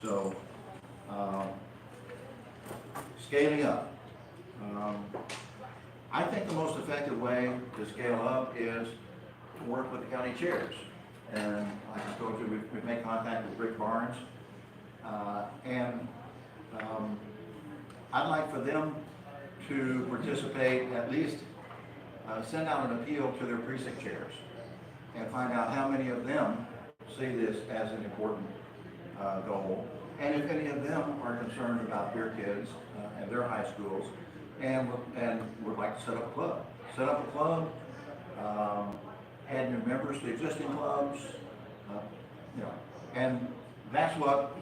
So, scaling up. I think the most effective way to scale up is to work with the county chairs. And like I told you, we've made contact with Rick Barnes. I'd like for them to participate, at least send out an appeal to their precinct chairs and find out how many of them see this as an important goal. And if any of them are concerned about their kids and their high schools and would like to set up a club. Set up a club, add new members to existing clubs, and that's what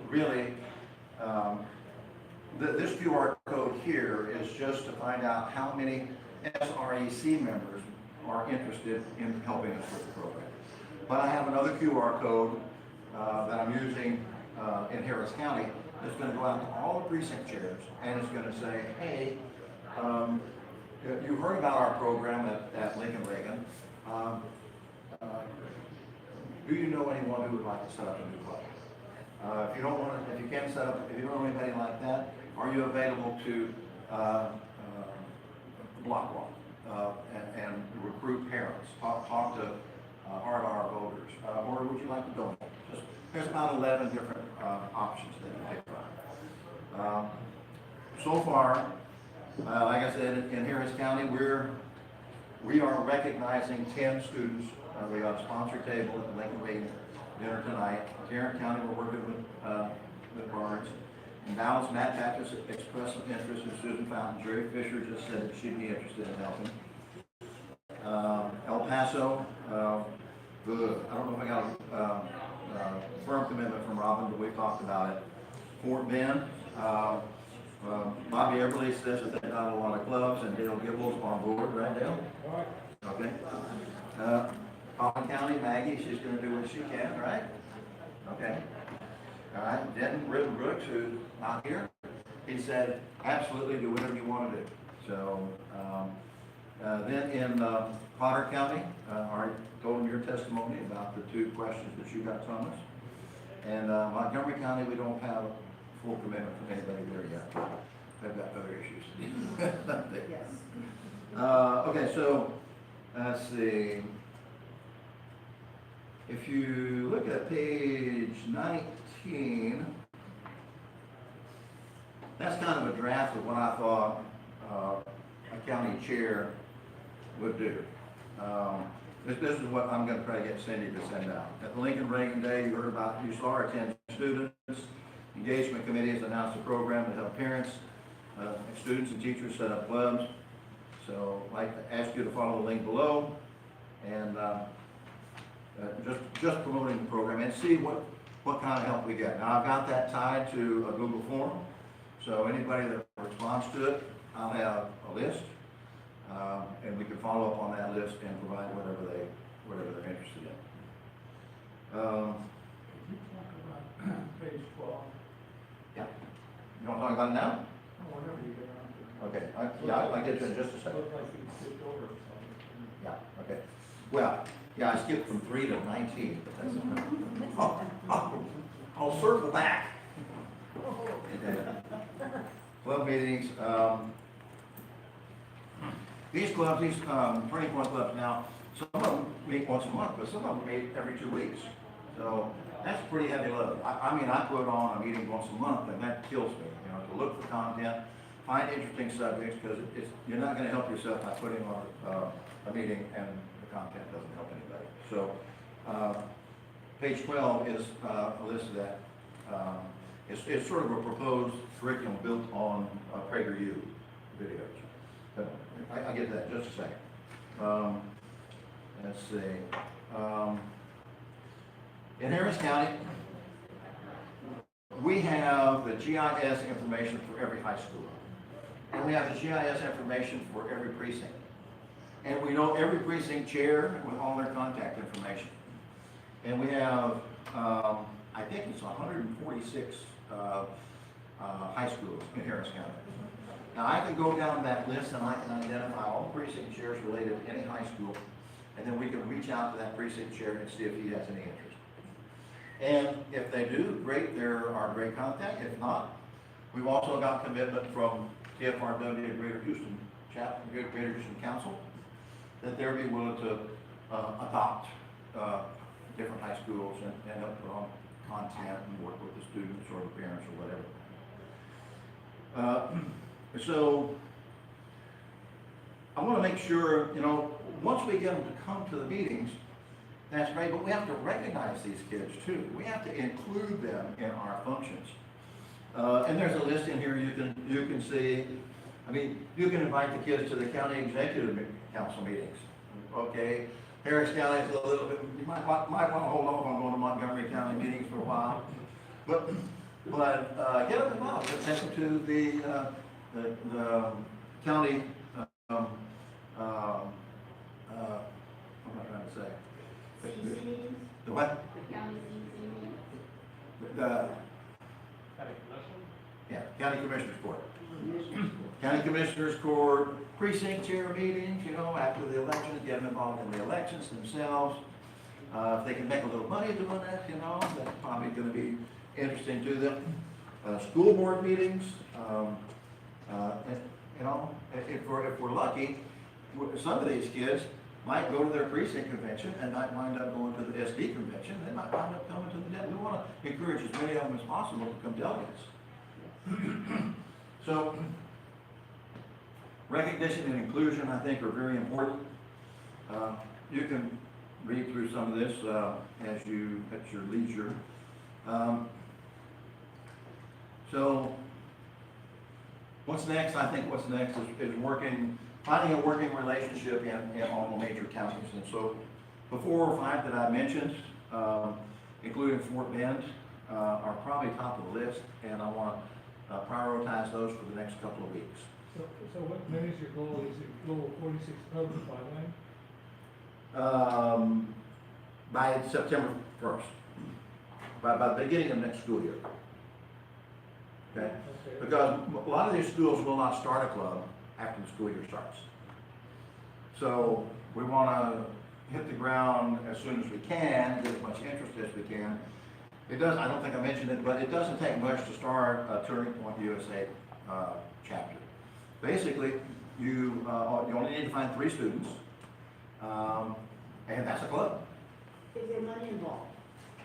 really, this QR code here is just to find out how many SREC members are interested in helping us with the program. But I have another QR code that I'm using in Harris County that's going to go out to all the precinct chairs, and it's going to say, hey, you heard about our program at Lincoln Reagan. Do you know anyone who would like to set up a new club? If you don't want to, if you can't set up, if you don't know anybody like that, are you available to block walk and recruit parents, talk to R&R voters, or would you like to donate? There's about 11 different options that you pick from. So far, like I said, in Harris County, we are recognizing 10 students. We got a sponsor table at the Lincoln Reagan dinner tonight. Tarrant County, we're working with Barnes. In Dallas, Matt Baptist expressed some interest in Susan Fountain. Jerry Fisher just said that she'd be interested in helping. El Paso, I don't know if I got a firm commitment from Robin, but we've talked about it. Fort Bend, Bobby Everly says that they've got a lot of clubs, and Dale Gibble's on board, right, Dale? Okay. Collin County, Maggie, she's going to do what she can, right? Okay. All right. Denton Rittenbrooks, who's not here, he said, absolutely, do whatever you want to do. So, then in Potter County, I told them your testimony about the 2 questions that you got from us. And Montgomery County, we don't have full commitment from anybody there yet. They've got other issues. Yes. Okay, so let's see. If you look at page 19, that's kind of a draft of what I thought a county chair would do. This is what I'm going to try to get Cindy to send out. At the Lincoln Reagan Day, you saw our 10 students. Engagement Committee has announced a program to help parents, students, and teachers set up clubs. So I'd like to ask you to follow the link below and just promoting the program and see what kind of help we get. Now I've got that tied to a Google form. So anybody that responds to it, I'll have a list. And we can follow up on that list and provide whatever they're interested in. You talk about page 12. Yeah. You want to talk about it now? Whenever you get around to it. Okay. I'll get to it in just a second. Looks like you skipped over something. Yeah. Okay. Well, yeah, I skipped from 3 to 19. But that's, I'll circle back. Okay. Club meetings. These clubs, these 20-point clubs now, some of them meet once a month, but some of them meet every 2 weeks. So that's a pretty heavy load. I mean, I put on a meeting once a month, and that kills me. To look for content, find interesting subjects, because you're not going to help yourself by putting on a meeting and the content doesn't help anybody. So page 12 is a list of that. It's sort of a proposed curriculum built on PragerU videos. But I get that in just a second. Let's see. In Harris County, we have the GIS information for every high school. And we have the GIS information for every precinct. And we know every precinct chair with all their contact information. And we have, I think it's 146 high schools in Harris County. Now I can go down that list and I can identify all precinct chairs related to any high school, and then we can reach out to that precinct chair and see if he has any interest. And if they do, great, they're our great contact. If not, we've also got commitment from TFRW Greater Houston Chapter, Greater Houston Council, that they'll be willing to adopt different high schools and help put on content and work with the students or the parents or whatever. So I want to make sure, you know, once we get them to come to the meetings, that's great, but we have to recognize these kids too. We have to include them in our functions. And there's a list in here you can see. I mean, you can invite the kids to the county executive council meetings, okay? Harris County is a little bit, you might want to hold off on going to Montgomery County meetings for a while. But get them involved, take them to the county, what am I trying to say? The what? The county CC. The, yeah, County Commissioners Court. County Commissioners Court, precinct chair meetings, you know, after the elections, get them involved in the elections themselves. If they can make a little money doing that, you know, that's probably gonna be interesting to them. School board meetings, and, you know, if we're lucky, some of these kids might go to their precinct convention and might wind up going to the SD convention. They might wind up coming to the, we want to encourage as many of them as possible to become delegates. So, recognition and inclusion, I think, are very important. You can read through some of this at your leisure. So, what's next? I think what's next is finding a working relationship in all the major counties. And so, the 4 or 5 that I mentioned, including Fort Bend, are probably top of the list, and I want to prioritize those for the next couple of weeks. So when is your goal? Is it goal 46 published by when? By September 1st, by the beginning of next school year. Okay? Because a lot of these schools will not start a club after the school year starts. So we want to hit the ground as soon as we can, get as much interest as we can. It does, I don't think I mentioned it, but it doesn't take much to start a Turning Point USA chapter. Basically, you only need to find 3 students, and that's a club. Is there money involved?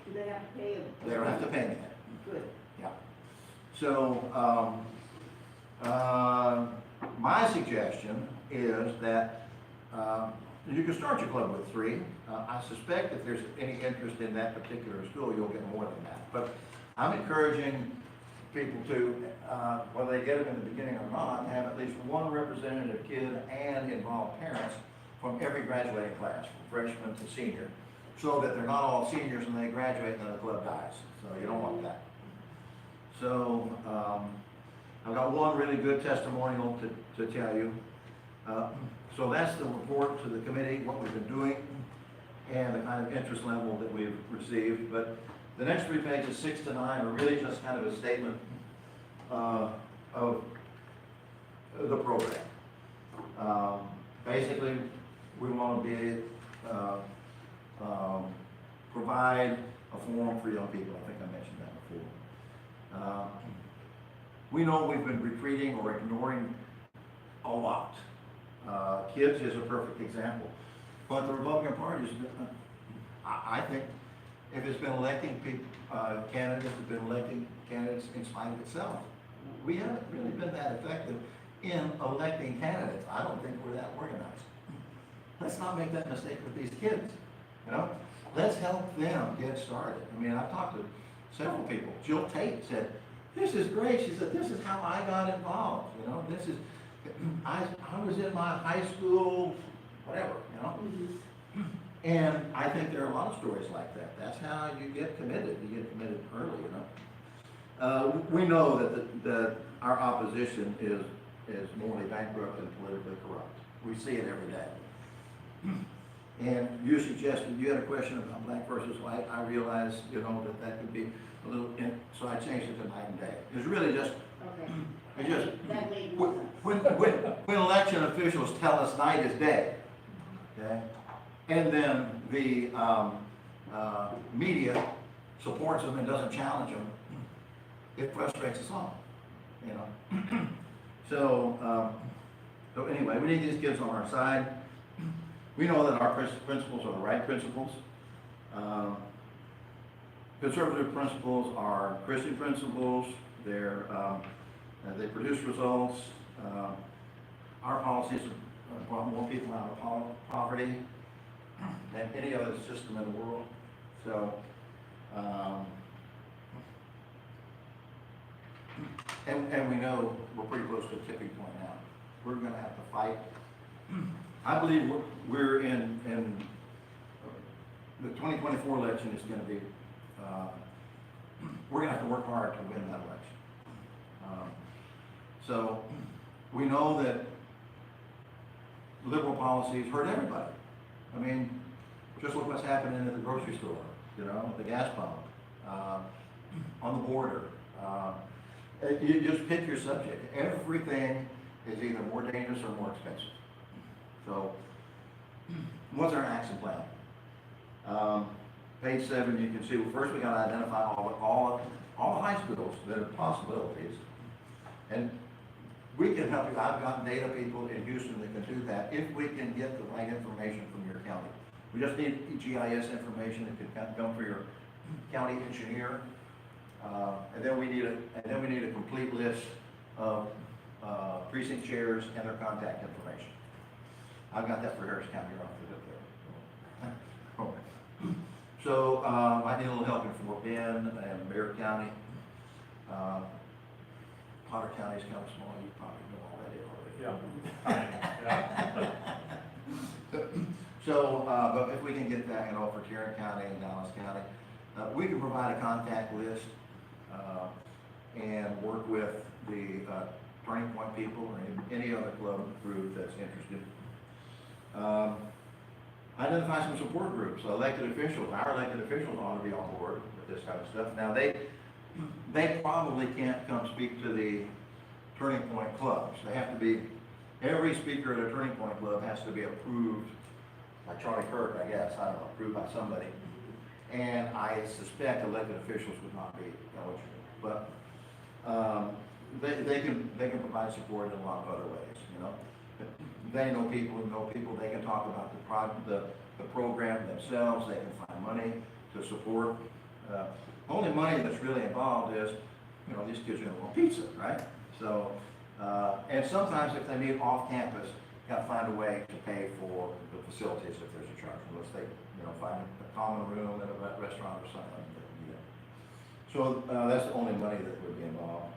Do they have to pay? They don't have to pay anything. Good. Yeah. So, my suggestion is that you can start your club with 3. I suspect if there's any interest in that particular school, you'll get more than that. But I'm encouraging people to, whether they get it in the beginning or not, have at least one representative kid and involve parents from every graduating class, from freshman to senior, so that they're not all seniors and they graduate and then the club dies. So you don't want that. So I've got one really good testimonial to tell you. So that's the report to the committee, what we've been doing, and the kind of interest level that we've received. But the next 3 pages, 6 to 9, are really just kind of a statement of the program. Basically, we want to be provide a forum for young people. I think I mentioned that before. We know we've been retreating or ignoring a lot. Kids is a perfect example. But the Republican Party is, I think, if it's been electing people, candidates have been electing candidates in spite of itself. We haven't really been that effective in electing candidates. I don't think we're that organized. Let's not make that mistake with these kids, you know? Let's help them get started. I mean, I've talked to several people. Jill Tate said, this is great. She said, this is how I got involved, you know? This is, I was in my high school, whatever, you know? Mm-hmm. And I think there are a lot of stories like that. That's how you get committed. You get committed early, you know? We know that our opposition is morally bankrupt and politically corrupt. We see it every day. And you suggested, you had a question about black versus white. I realize, you know, that could be a little, so I changed it to night and day. It's really just, Okay. it just, That made more sense. when election officials tell us night is day, okay? And then the media supports them and doesn't challenge them, it frustrates us all, you know? So anyway, we need these kids on our side. We know that our principles are the right principles. Conservative principles are Christian principles. They produce results. Our policies have brought more people out of poverty than any other system in the world. So, and we know we're pretty close to a tipping point now. We're gonna have to fight. I believe we're in the 2024 election is gonna be, we're gonna have to work hard to win that election. So, we know that liberal policies hurt everybody. I mean, just look what's happening at the grocery store, you know, the gas pump, on the border. You just pick your subject. Everything is either more dangerous or more expensive. So, what's our action plan? Page 7, you can see, well, first we gotta identify all the high schools that are possibilities. And we can help you. I've got data people in Houston that can do that if we can get the right information from your county. We just need GIS information that can come for your county engineer. And then we need a complete list of precinct chairs and their contact information. I've got that for Harris County right there. So I need a little help in Fort Bend and Bear County. Potter County is kind of small, you probably know already. Yeah. So, but if we can get that, you know, for Tarrant County and Dallas County, we can provide a contact list and work with the Turning Point people or any other club group that's interested. Identify some support groups, elected officials. Our elected officials ought to be on board with this kind of stuff. Now, they probably can't come speak to the Turning Point clubs. They have to be, every speaker at a Turning Point club has to be approved by Charlie Kirk, I guess, I don't know, approved by somebody. And I suspect elected officials would not be eligible. But they can provide support in a lot of other ways, you know. They know people who know people. They can talk about the program themselves. They can find money to support. Only money that's really involved is, you know, these kids are going to want pizza, right? So, and sometimes if they meet off campus, got to find a way to pay for the facilities if there's a charge. Unless they, you know, find a common room at a restaurant or something. You know. So that's the only money that would be involved.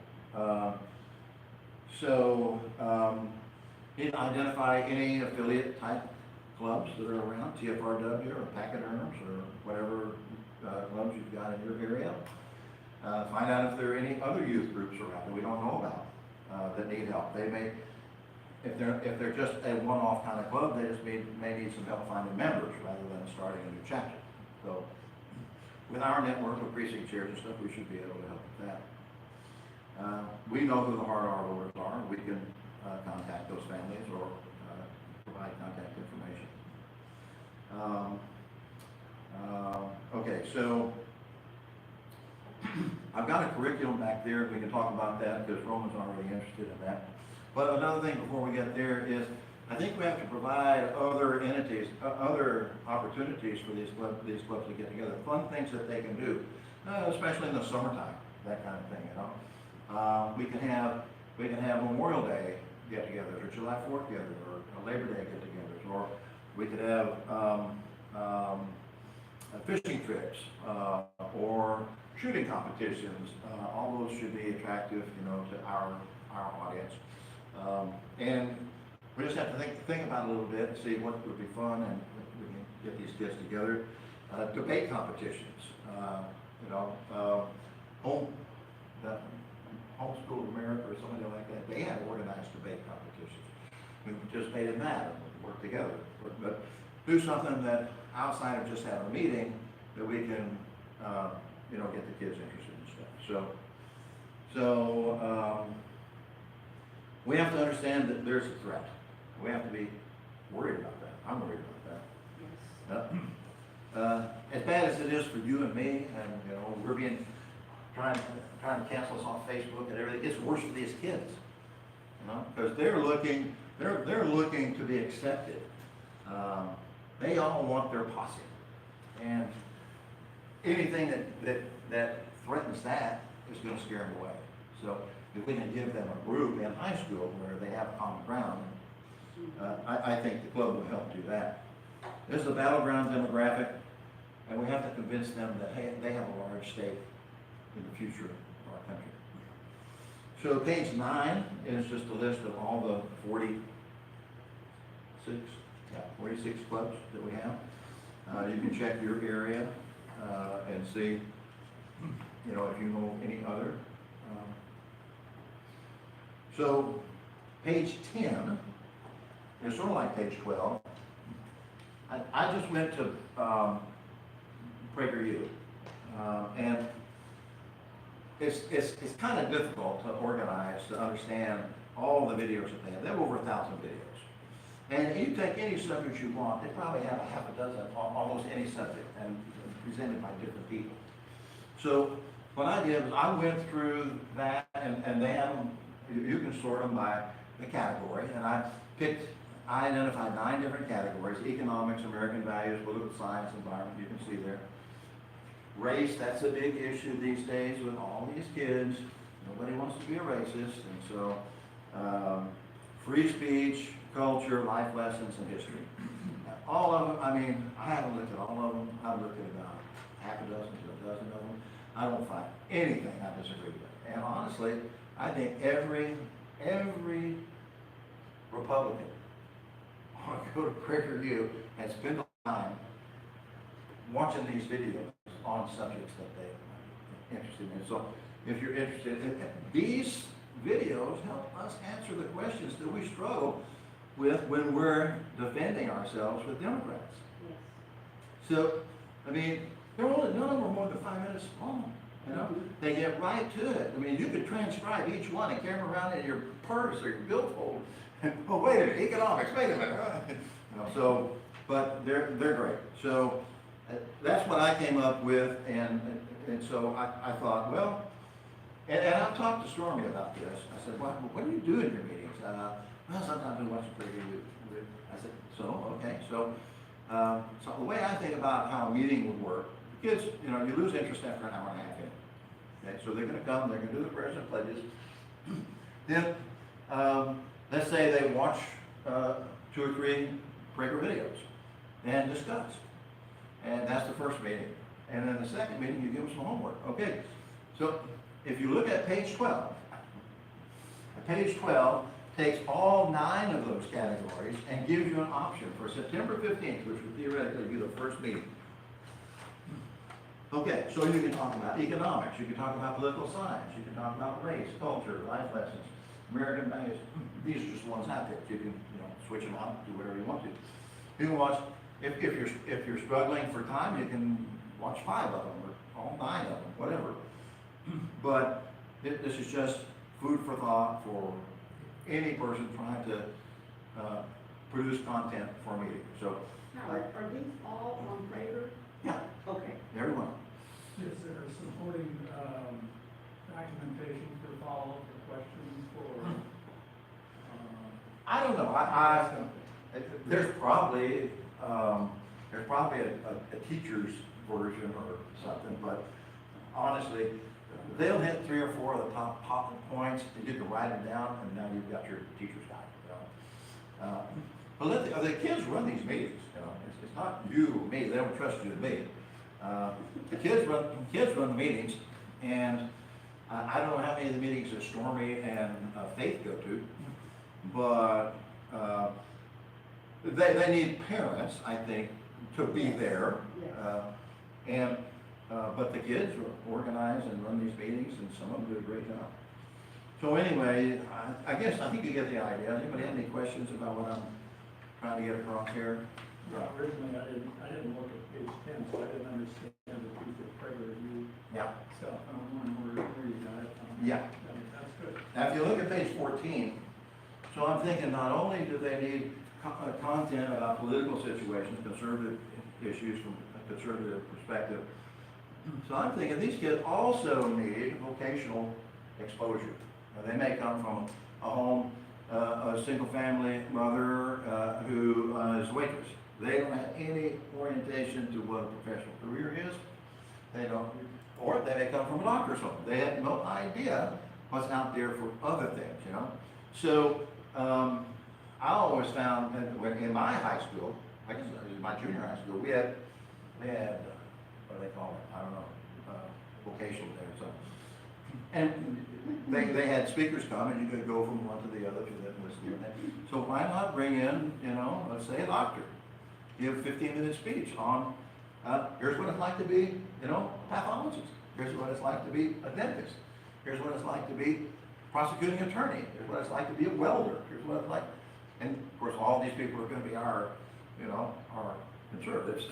Need to identify any affiliate type clubs that are around, TFRW or Packet Earners or whatever clubs you've got in your area. Find out if there are any other youth groups around that we don't know about that need help. They may, if they're just a one-off kind of club, they just may need some help finding members rather than starting a new chapter. So, with our network of precinct chairs and stuff, we should be able to help with that. We know who the hard R voters are. We can contact those families or provide contact information. Okay, so I've got a curriculum back there. We can talk about that because Roman's already interested in that. But another thing before we get there is I think we have to provide other entities, other opportunities for these clubs to get together, fun things that they can do, especially in the summertime, that kind of thing, you know. We can have Memorial Day get-togethers, or July 4th get-togethers, or Labor Day get-togethers, or we could have fishing trips, or shooting competitions. All those should be attractive, you know, to our audience. And we just have to think about it a little bit and see what would be fun, and we can get these kids together. Debate competitions, you know, Homeschool America or something like that, they have organized debate competitions. We participate in that and work together. But do something that outside of just having a meeting that we can, you know, get the kids interested in stuff. So we have to understand that there's a threat. We have to be worried about that. I'm worried about that. As bad as it is for you and me, and, you know, we're trying to cancel us on Facebook and everything, it's worse for these kids. You know, because they're looking to be accepted. They all want their posse. And anything that threatens that is gonna scare them away. So if we can give them a group in high school where they have common ground, I think the club will help do that. This is a battleground demographic, and we have to convince them that, hey, they have a large stake in the future of our country. So page 9 is just a list of all the 46 clubs that we have. You can check your area and see, you know, if you know any other. So page 10 is sort of like page 12. I just went to PragerU, and it's kind of difficult to organize, to understand all the videos that they have. They have over 1,000 videos. And you take any subject you want, they probably have a half a dozen on almost any subject, and presented by different people. So what I did was I went through that, and they have them, you can sort them by the category, and I identified 9 different categories: economics, American values, political science, environment, you can see there. Race, that's a big issue these days with all these kids. Nobody wants to be a racist, and so free speech, culture, life lessons, and history. All of them, I mean, I haven't looked at all of them. I've looked at about half a dozen to a dozen of them. I don't find anything I disagree with. And honestly, I think every Republican ought to go to PragerU and spend time watching these videos on subjects that they're interested in. So if you're interested, these videos help us answer the questions that we struggle with when we're defending ourselves with Democrats. Yes. So, I mean, none of them are more than 5 minutes long. You know, they get right to it. I mean, you could transcribe each one and carry them around in your purse or your billfold. Oh, wait a minute, economics, wait a minute. You know, so, but they're great. So that's what I came up with, and so I thought, well, and I've talked to Stormy about this. I said, what do you do in your meetings? Well, sometimes we watch a preview. I said, so, okay. So the way I think about how a meeting would work, kids, you know, you lose interest after an hour and a half in. Okay, so they're going to come, they're going to do the prayers and pledges. Then, let's say they watch 2 or 3 Prager videos and discuss. And that's the first meeting. And then the second meeting, you give them some homework. Okay, so if you look at page 12, page 12 takes all 9 of those categories and gives you an option for September 15th, which would theoretically be the first meeting. Okay, so you can talk about economics, you can talk about political science, you can talk about race, culture, life lessons, American values. These are just ones I picked. You can, you know, switch them out, do whatever you want to. You can watch, if you're struggling for time, you can watch 5 of them, or all 9 of them, whatever. But this is just food for thought for any person trying to produce content for a meeting. So, Now, are these all on Prager? yeah, Okay. everyone. Is there supporting documentation for follow-up or questions for? I don't know. There's probably a teacher's version or something, but honestly, they'll hit 3 or 4 of the top points, and you can write them down, and now you've got your teacher's guide. You know? But the kids run these meetings. You know, it's not you or me. They don't trust you and me. The kids run the meetings, and I don't know how many of the meetings that Stormy and Faith go to, but they need parents, I think, to be there. Yes. But the kids organize and run these meetings, and some of them do a great job. So anyway, I think you get the idea. Anybody have any questions about what I'm trying to get across here? Yeah, originally I didn't look at page 10, so I didn't understand the piece of PragerU Yeah. stuff. I'm wondering where you got it from. Yeah. That's good. Now, if you look at page 14, so I'm thinking not only do they need content about political situations, conservative issues from conservative perspective. So I'm thinking these kids also need vocational exposure. They may come from a home, a single-family mother who is a waitress. They don't have any orientation to what a professional career is. They don't, or they may come from a doctor's home. They have no idea what's out there for other things, you know? So I always found that when in my high school, I guess it was my junior high school, we had, what do they call it? I don't know, vocational day or something. And they had speakers come and you could go from one to the other to them listen to that. So why not bring in, you know, let's say a doctor, give a 15-minute speech on, here's what it's like to be, you know, a pathologist. Here's what it's like to be a dentist. Here's what it's like to be prosecuting attorney. Here's what it's like to be a welder. Here's what it's like. And of course, all these people are going to be our, you know, our conservatives.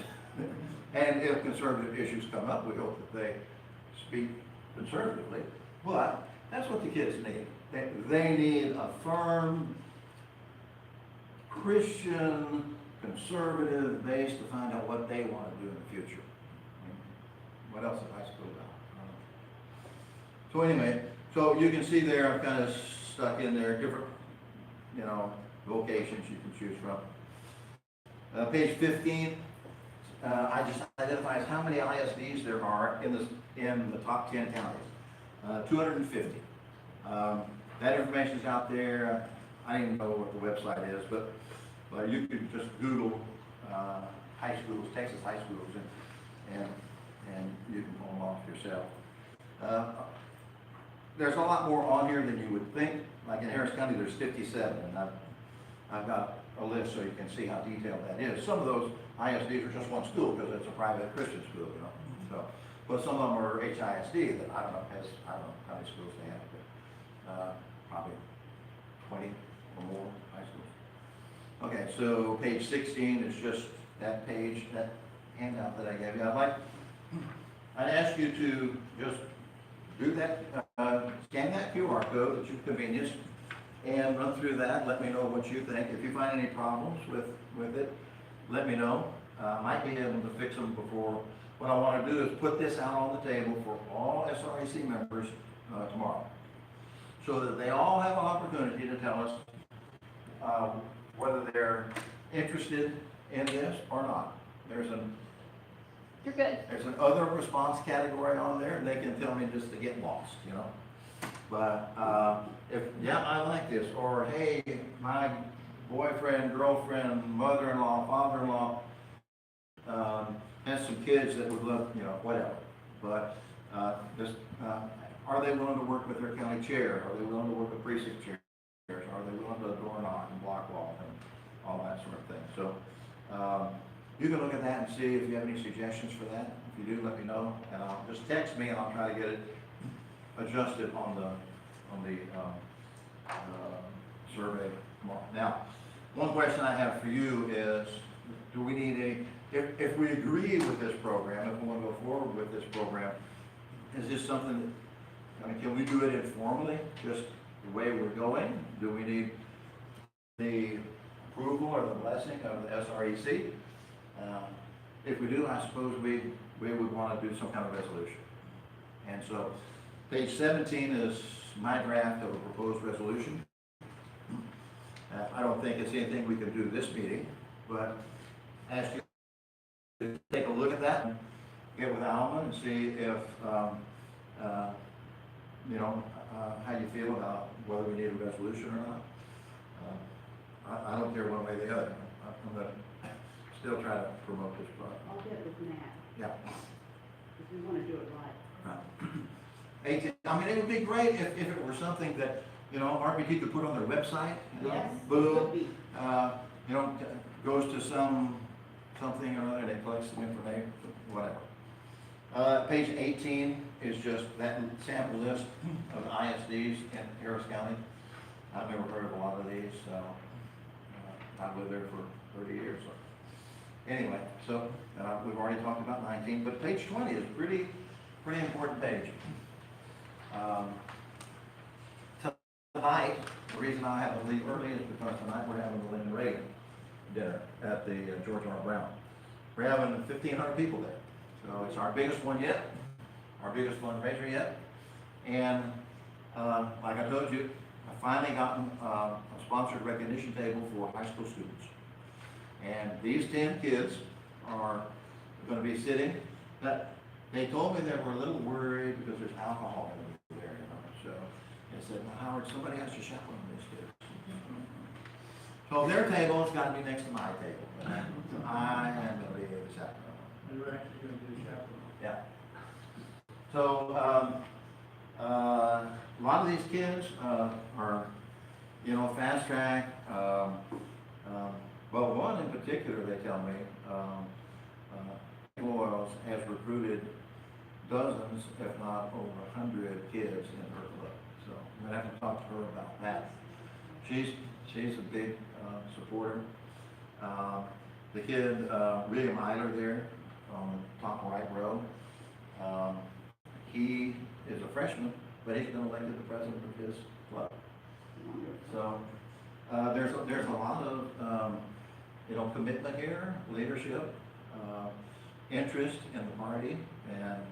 And if conservative issues come up, we hope that they speak conservatively. But that's what the kids need. They need a firm Christian conservative base to find out what they want to do in the future. What else is high school about? So anyway, so you can see there, I've kind of stuck in there different, you know, vocations you can choose from. Page 15, I just identifies how many ISDs there are in the top 10 counties. 250. That information is out there. I don't even know what the website is, but you could just Google high schools, Texas high schools, and you can pull them off yourself. There's a lot more on here than you would think. Like in Harris County, there's 57, and I've got a list so you can see how detailed that is. Some of those ISDs are just one school because it's a private Christian school, you know. So, but some of them are HISD that I don't know how many schools they have, but probably 20 or more high schools. Okay, so page 16 is just that page, that handout that I gave you. I'd ask you to just do that, scan that QR code at your convenience and run through that. Let me know what you think. If you find any problems with it, let me know. I might be able to fix them before. What I want to do is put this out on the table for all SREC members tomorrow, so that they all have an opportunity to tell us whether they're interested in this or not. You're good. There's an other response category on there, and they can tell me just to get lost, you know. But if, yeah, I like this, or hey, my boyfriend, girlfriend, mother-in-law, father-in-law has some kids that would love, you know, whatever. But just, are they willing to work with their county chair? Are they willing to work with precinct chairs? Are they willing to door knock and block wall and all that sort of thing? So you can look at that and see if you have any suggestions for that. If you do, let me know, and I'll just text me and I'll try to get it adjusted on the survey tomorrow. Now, one question I have for you is, do we need if we agree with this program, if we want to go forward with this program, is this something that, I mean, can we do it informally, just the way we're going? Do we need the approval or the blessing of the SREC? If we do, I suppose we would want to do some kind of resolution. And so page 17 is my draft of a proposed resolution. I don't think it's anything we can do this meeting, but ask you to take a look at that and get with Alma and see if, you know, how you feel about whether we need a resolution or not. I don't care one way or the other. I'm going to still try to promote this project. I'll get with Matt, Yeah. if we want to do it right. I mean, it would be great if it were something that, you know, RPT could put on their website, you know, Yes, it boom, would be. you know, goes to something or other, they collect some information, whatever. Page 18 is just that sample list of ISDs in Harris County. I've never heard of a lot of these, so I've lived there for 30 years. So. Anyway, so we've already talked about 19, but page 20 is pretty important page. Tonight, the reason I have to leave early is because tonight we're having the Lyndon Reagan dinner at the George R. Brown. we're having 1,500 people there. So it's our biggest one yet, our biggest fundraiser yet. And like I told you, I finally gotten a sponsored recognition table for high school students. And these 10 kids are gonna be sitting, that, they told me they were a little worried because there's alcohol in there, you know, so they said, well, Howard, somebody has to chaperone these kids. So their table has gotta be next to my table, and I am gonna be the chaperone. And you're actually gonna do chaperone. Yeah. So, a lot of these kids, are, you know, fast track, well, one in particular, they tell me, Boyles has recruited dozens, if not over 100 kids in her club. So I'm gonna have to talk to her about that. She's a big, supporter. The kid, William Eiler there, on the top right row, he is a freshman, but he's been elected the president of his club. So, there's a lot of, you know, commitment here, leadership, interest in the party, and,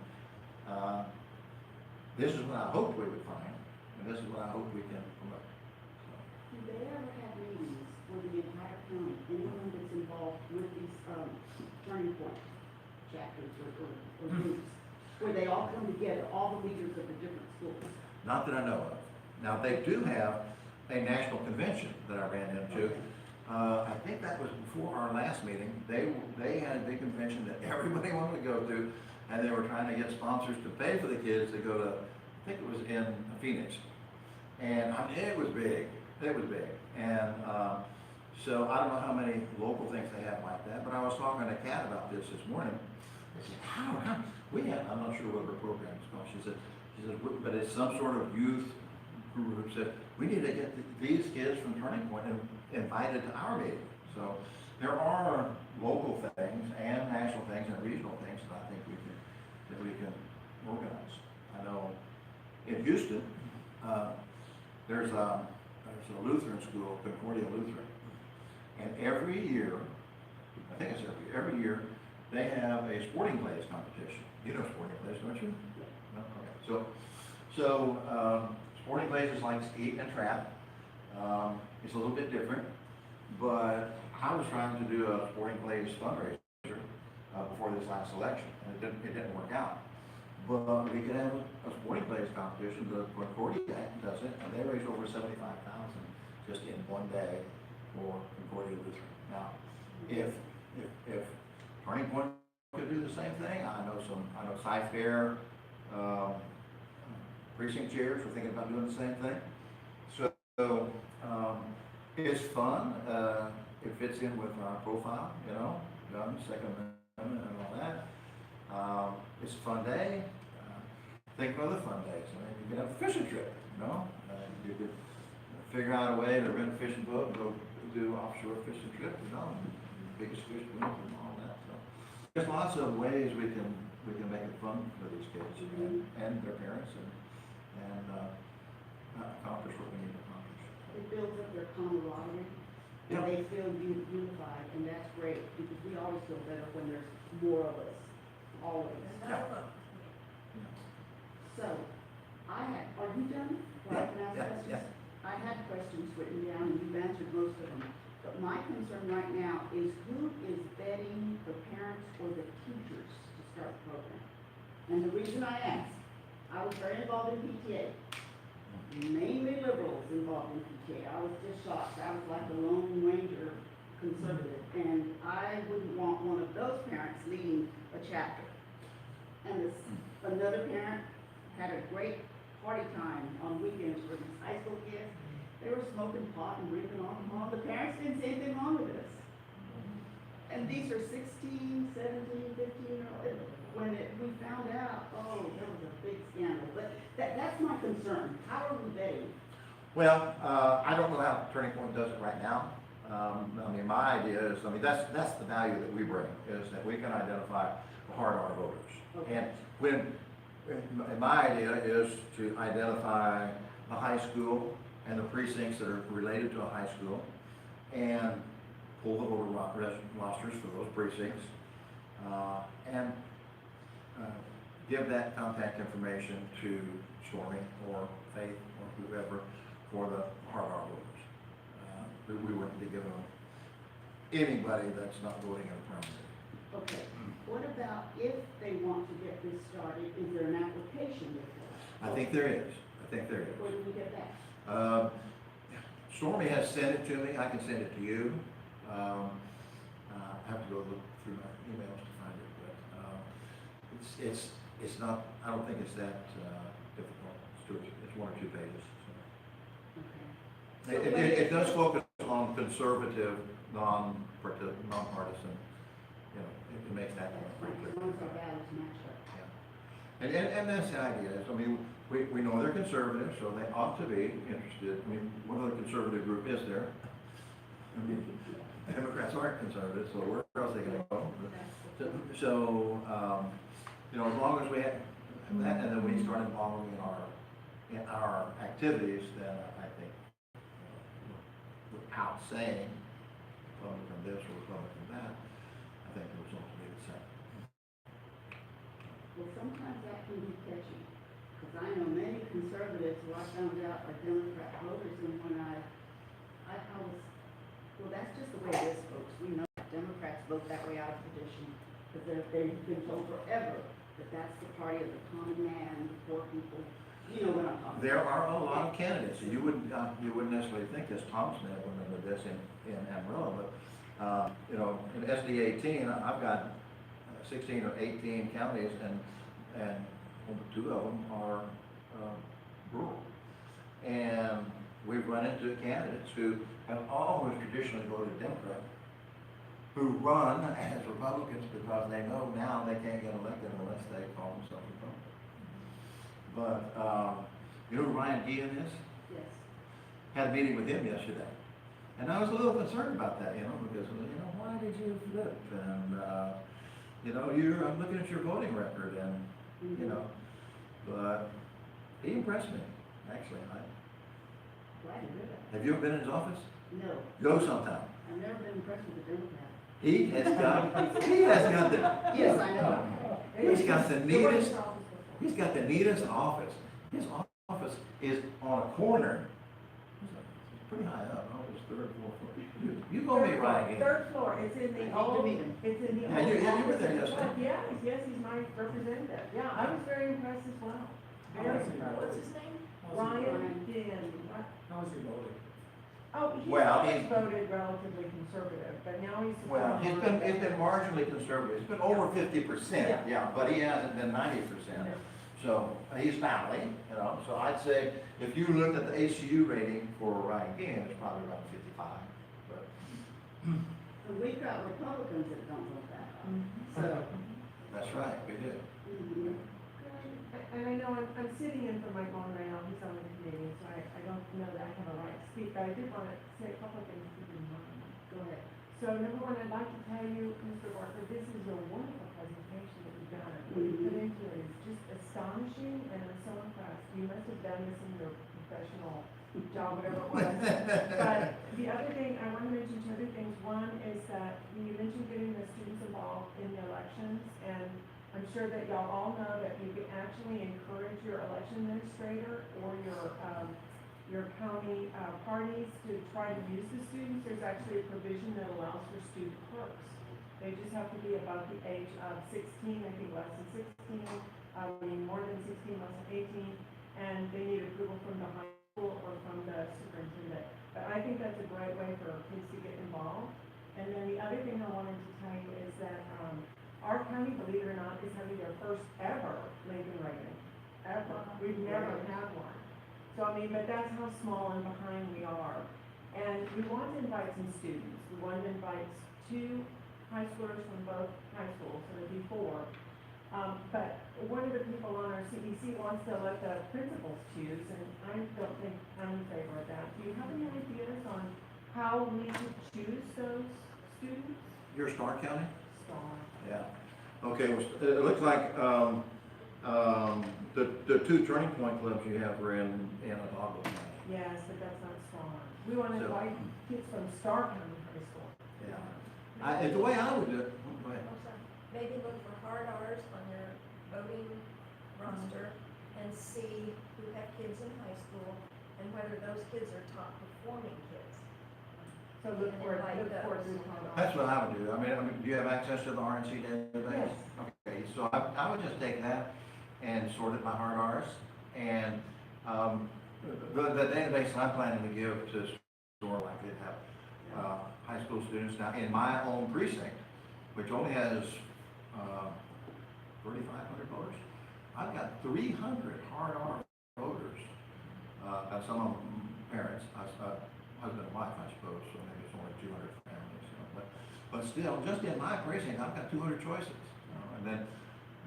this is what I hoped we would find, and this is what I hope we can promote. Do they ever have meetings for the entire county, anyone that's involved with these, turning point chapters or groups? Where they all come together, all the leaders of the different schools? Not that I know of. Now, they do have a national convention that I ran into. I think that was before our last meeting. They had a big convention that everybody wanted to go to, and they were trying to get sponsors to pay for the kids to go to, I think it was in Phoenix. And I mean, it was big, And so I don't know how many local things they have like that, but I was talking to Kat about this morning. I said, how, we have, I'm not sure what her program is called. She said, but it's some sort of youth group. Said, we need to get these kids from Turning Point and invited to our meeting. So there are local things and national things and regional things that I think we can organize. I know in Houston, there's a Lutheran school, Concordia Lutheran, and every year, I think it's every year, they have a sporting clays competition. You know sporting clays, don't you? No? Okay. So sporting clays is like skeet and trap. It's a little bit different, but I was trying to do a sporting clays fundraiser before this last election, and it didn't work out. But we could have a sporting clays competition. The Concordia does it, and they raise over $75,000 just in one day for Concordia Lutheran. Now, if Turning Point could do the same thing, I know Cy-Fair precinct chairs are thinking about doing the same thing. So it's fun. It fits in with our profile, you know, guns, Second Amendment, and all that. It's a fun day. Think of other fun days. I mean, you could have a fishing trip, you know. You could figure out a way to rent a fishing boat and go do offshore fishing trip, you know, biggest fish we can and all that. So there's lots of ways we can make it fun for these kids and their parents and accomplish what we need to accomplish. It builds up their camaraderie, and Yeah. they feel unified, and that's great, because we always feel better when there's more of us, always. Yeah. So, are you done? Well, I can ask Yeah, questions? yeah. I had questions written down, and you've answered most of them, but my concern right now is who is vetting the parents or the teachers to start the program? And the reason I ask, I was very involved in PTA, mainly liberals involved in PTA. I was just shocked. I was like the Lone Ranger conservative, and I wouldn't want one of those parents leading a chapter. And another parent had a great party time on weekends for these high school kids. They were smoking pot and drinking alcohol. The parents didn't see anything wrong with this. And these are 16, 17, 15-year-olds. When we found out, oh, there was a big scandal. But that's my concern. How are we vetting? Well, I don't know how Turning Point does it right now. I mean, my idea is, that's the value that we bring, is that we can identify the heart of our voters. Okay. And my idea is to identify the high school and the precincts that are related to a high school and pull the voter rosters for those precincts. and give that contact information to Stormy or Faith or whoever for the Heart of Our Voters. We wouldn't be giving them anybody that's not voting in a primary. Okay, what about if they want to get this started, is there an application with it? I think there is. Where do we get that? Stormy has sent it to me. I can send it to you. I have to go look through my emails to find it, but it's not. I don't think it's that difficult. It's 1 or 2 pages. So. Okay. It does focus on conservative, nonpartisan. You know, it makes that That's pretty fine, clear. as long as our ballots match up. Yeah. And that's the idea. I mean, we know they're conservative, so they ought to be interested. I mean, what other conservative group is there? I mean, Democrats aren't conservative, so where else are they gonna go? So, you know, as long as we have that, and then we start involving in our activities, then I think, without saying Republican this or Republican that, I think the results will be the same. Well, sometimes that can be catchy, because I know many conservatives who I found out are Democrat voters, and when I was, well, that's just the way it is, folks. We know Democrats vote that way out of tradition, because they've been told forever that that's the party of the common man, the poor people. You know what I'm talking about. There are a lot of candidates, and you wouldn't necessarily think this. Thomas may have remembered this in Amarillo, but you know, in SD 18, I've got 16 or 18 counties, and only 2 of them are rural. And we've run into candidates who have always traditionally voted Democrat, who run as Republicans because they know now they can't get elected unless they call themselves Republicans. But, you know who Ryan Guillen is? Yes. Had a meeting with him yesterday. And I was a little concerned about that, you know, because, you know, why did you flip? And, you know, I'm looking at your voting record and, you know, but he impressed me, actually. Glad to hear that. Have you ever been in his office? No, Go sometime. I've never been impressed with a Democrat. He has got the, Yes, I know. he's got the neatest office. His office is on a corner. It's pretty high up, it's 3rd or 4th floor. You go meet Ryan again. 3rd floor, it's in the I need to old, meet him. it's in the Yeah, old. you were office there at the yesterday. front. Yes, he's my representative, yeah, I was very impressed as well. How Very is he impressed. voting? What's his name? How's he Ryan voting? Ginn. How is he voting? Oh, he's Well, always he's- voted relatively conservative, but now he's. Well, it's been marginally conservative. It's been over 50%, yeah, but he hasn't been 90%. So he's Valley, you know, so I'd say if you looked at the ACU rating for Ryan Guillen, it's probably around 55. But And we've got Republicans that don't vote that high. So, that's right, we do. mhm. And I know I'm sitting in for Mike Long right now, he's on the committee, so I don't know that I have a right to speak, but I did want to say a couple of things to keep in mind. Go ahead. So number one, I'd like to tell you, Mr. Barker, this is a wonderful presentation that you've done. What you put into it is just astonishing, and I'm so impressed. You must have done this in your professional job, whatever it was. But the other thing, I want to mention 2 other things. One is that you mentioned getting the students involved in the elections, and I'm sure that y'all all know that you can actually encourage your election administrator or your county parties to try to use the students. There's actually a provision that allows for student clerks. They just have to be above the age of 16, I think less than 16, more than 16, less than 18, and they need approval from the high school or from the superintendent. But I think that's a great way for kids to get involved. And then the other thing I wanted to tell you is that our county, believe it or not, is having their first ever Lincoln Reagan, ever. We've never had one. So I mean, but that's how small and behind we are. And we want to invite some students. We want to invite 2 high schoolers from both high schools, so there'd be 4. But one of the people on our CBC wants to let the principals choose, and I don't think I'm in favor of that. Do you have any ideas on how we should choose those students? You're Starr County? Star. Yeah. Okay, well, it looks like the 2 Turning Point clubs you have are in Otago County. Yes, but that's not Star. We want to So- invite kids from Star County High School. Yeah. The way I would do it, go ahead. maybe look for hard Rs on your voting roster and see who have kids in high school and whether those kids are top performing kids. So look for, Invite look for those. good hard That's what I would do. I mean, do you have access to the RNC database? Yes. Okay, so I would just take that and sort it by hard Rs. And, the database that I'm planning to give to store like it have, high school students now in my own precinct, which only has, 3,500 voters. I've got 300 hard R voters, and some of them parents, husband and wife, I suppose, so maybe it's only 200 families, you know, but still, just in my precinct, I've got 200 choices, you know, and then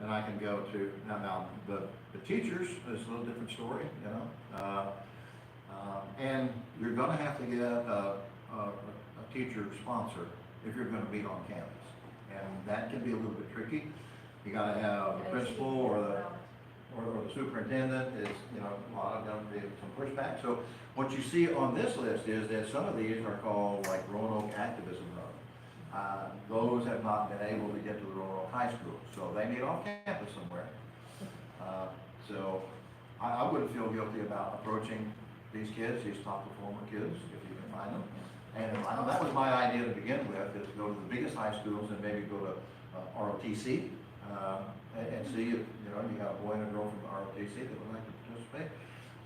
I can go to, now, the teachers is a little different story, you know, and you're gonna have to get a teacher sponsor if you're gonna meet on campus, and that can be a little bit tricky. You gotta have the principal or the superintendent is, you know, a lot of them, there's some pushback. So what you see on this list is that some of these are called like Roanoke Activism Run. Those have not been able to get to the Roanoke High School, so they meet off campus somewhere. So I wouldn't feel guilty about approaching these kids, these top performer kids, if you can find them. And that was my idea to begin with, is to go to the biggest high schools and maybe go to ROTC, and see if, you know, you got a boy and a girl from ROTC that would like to participate.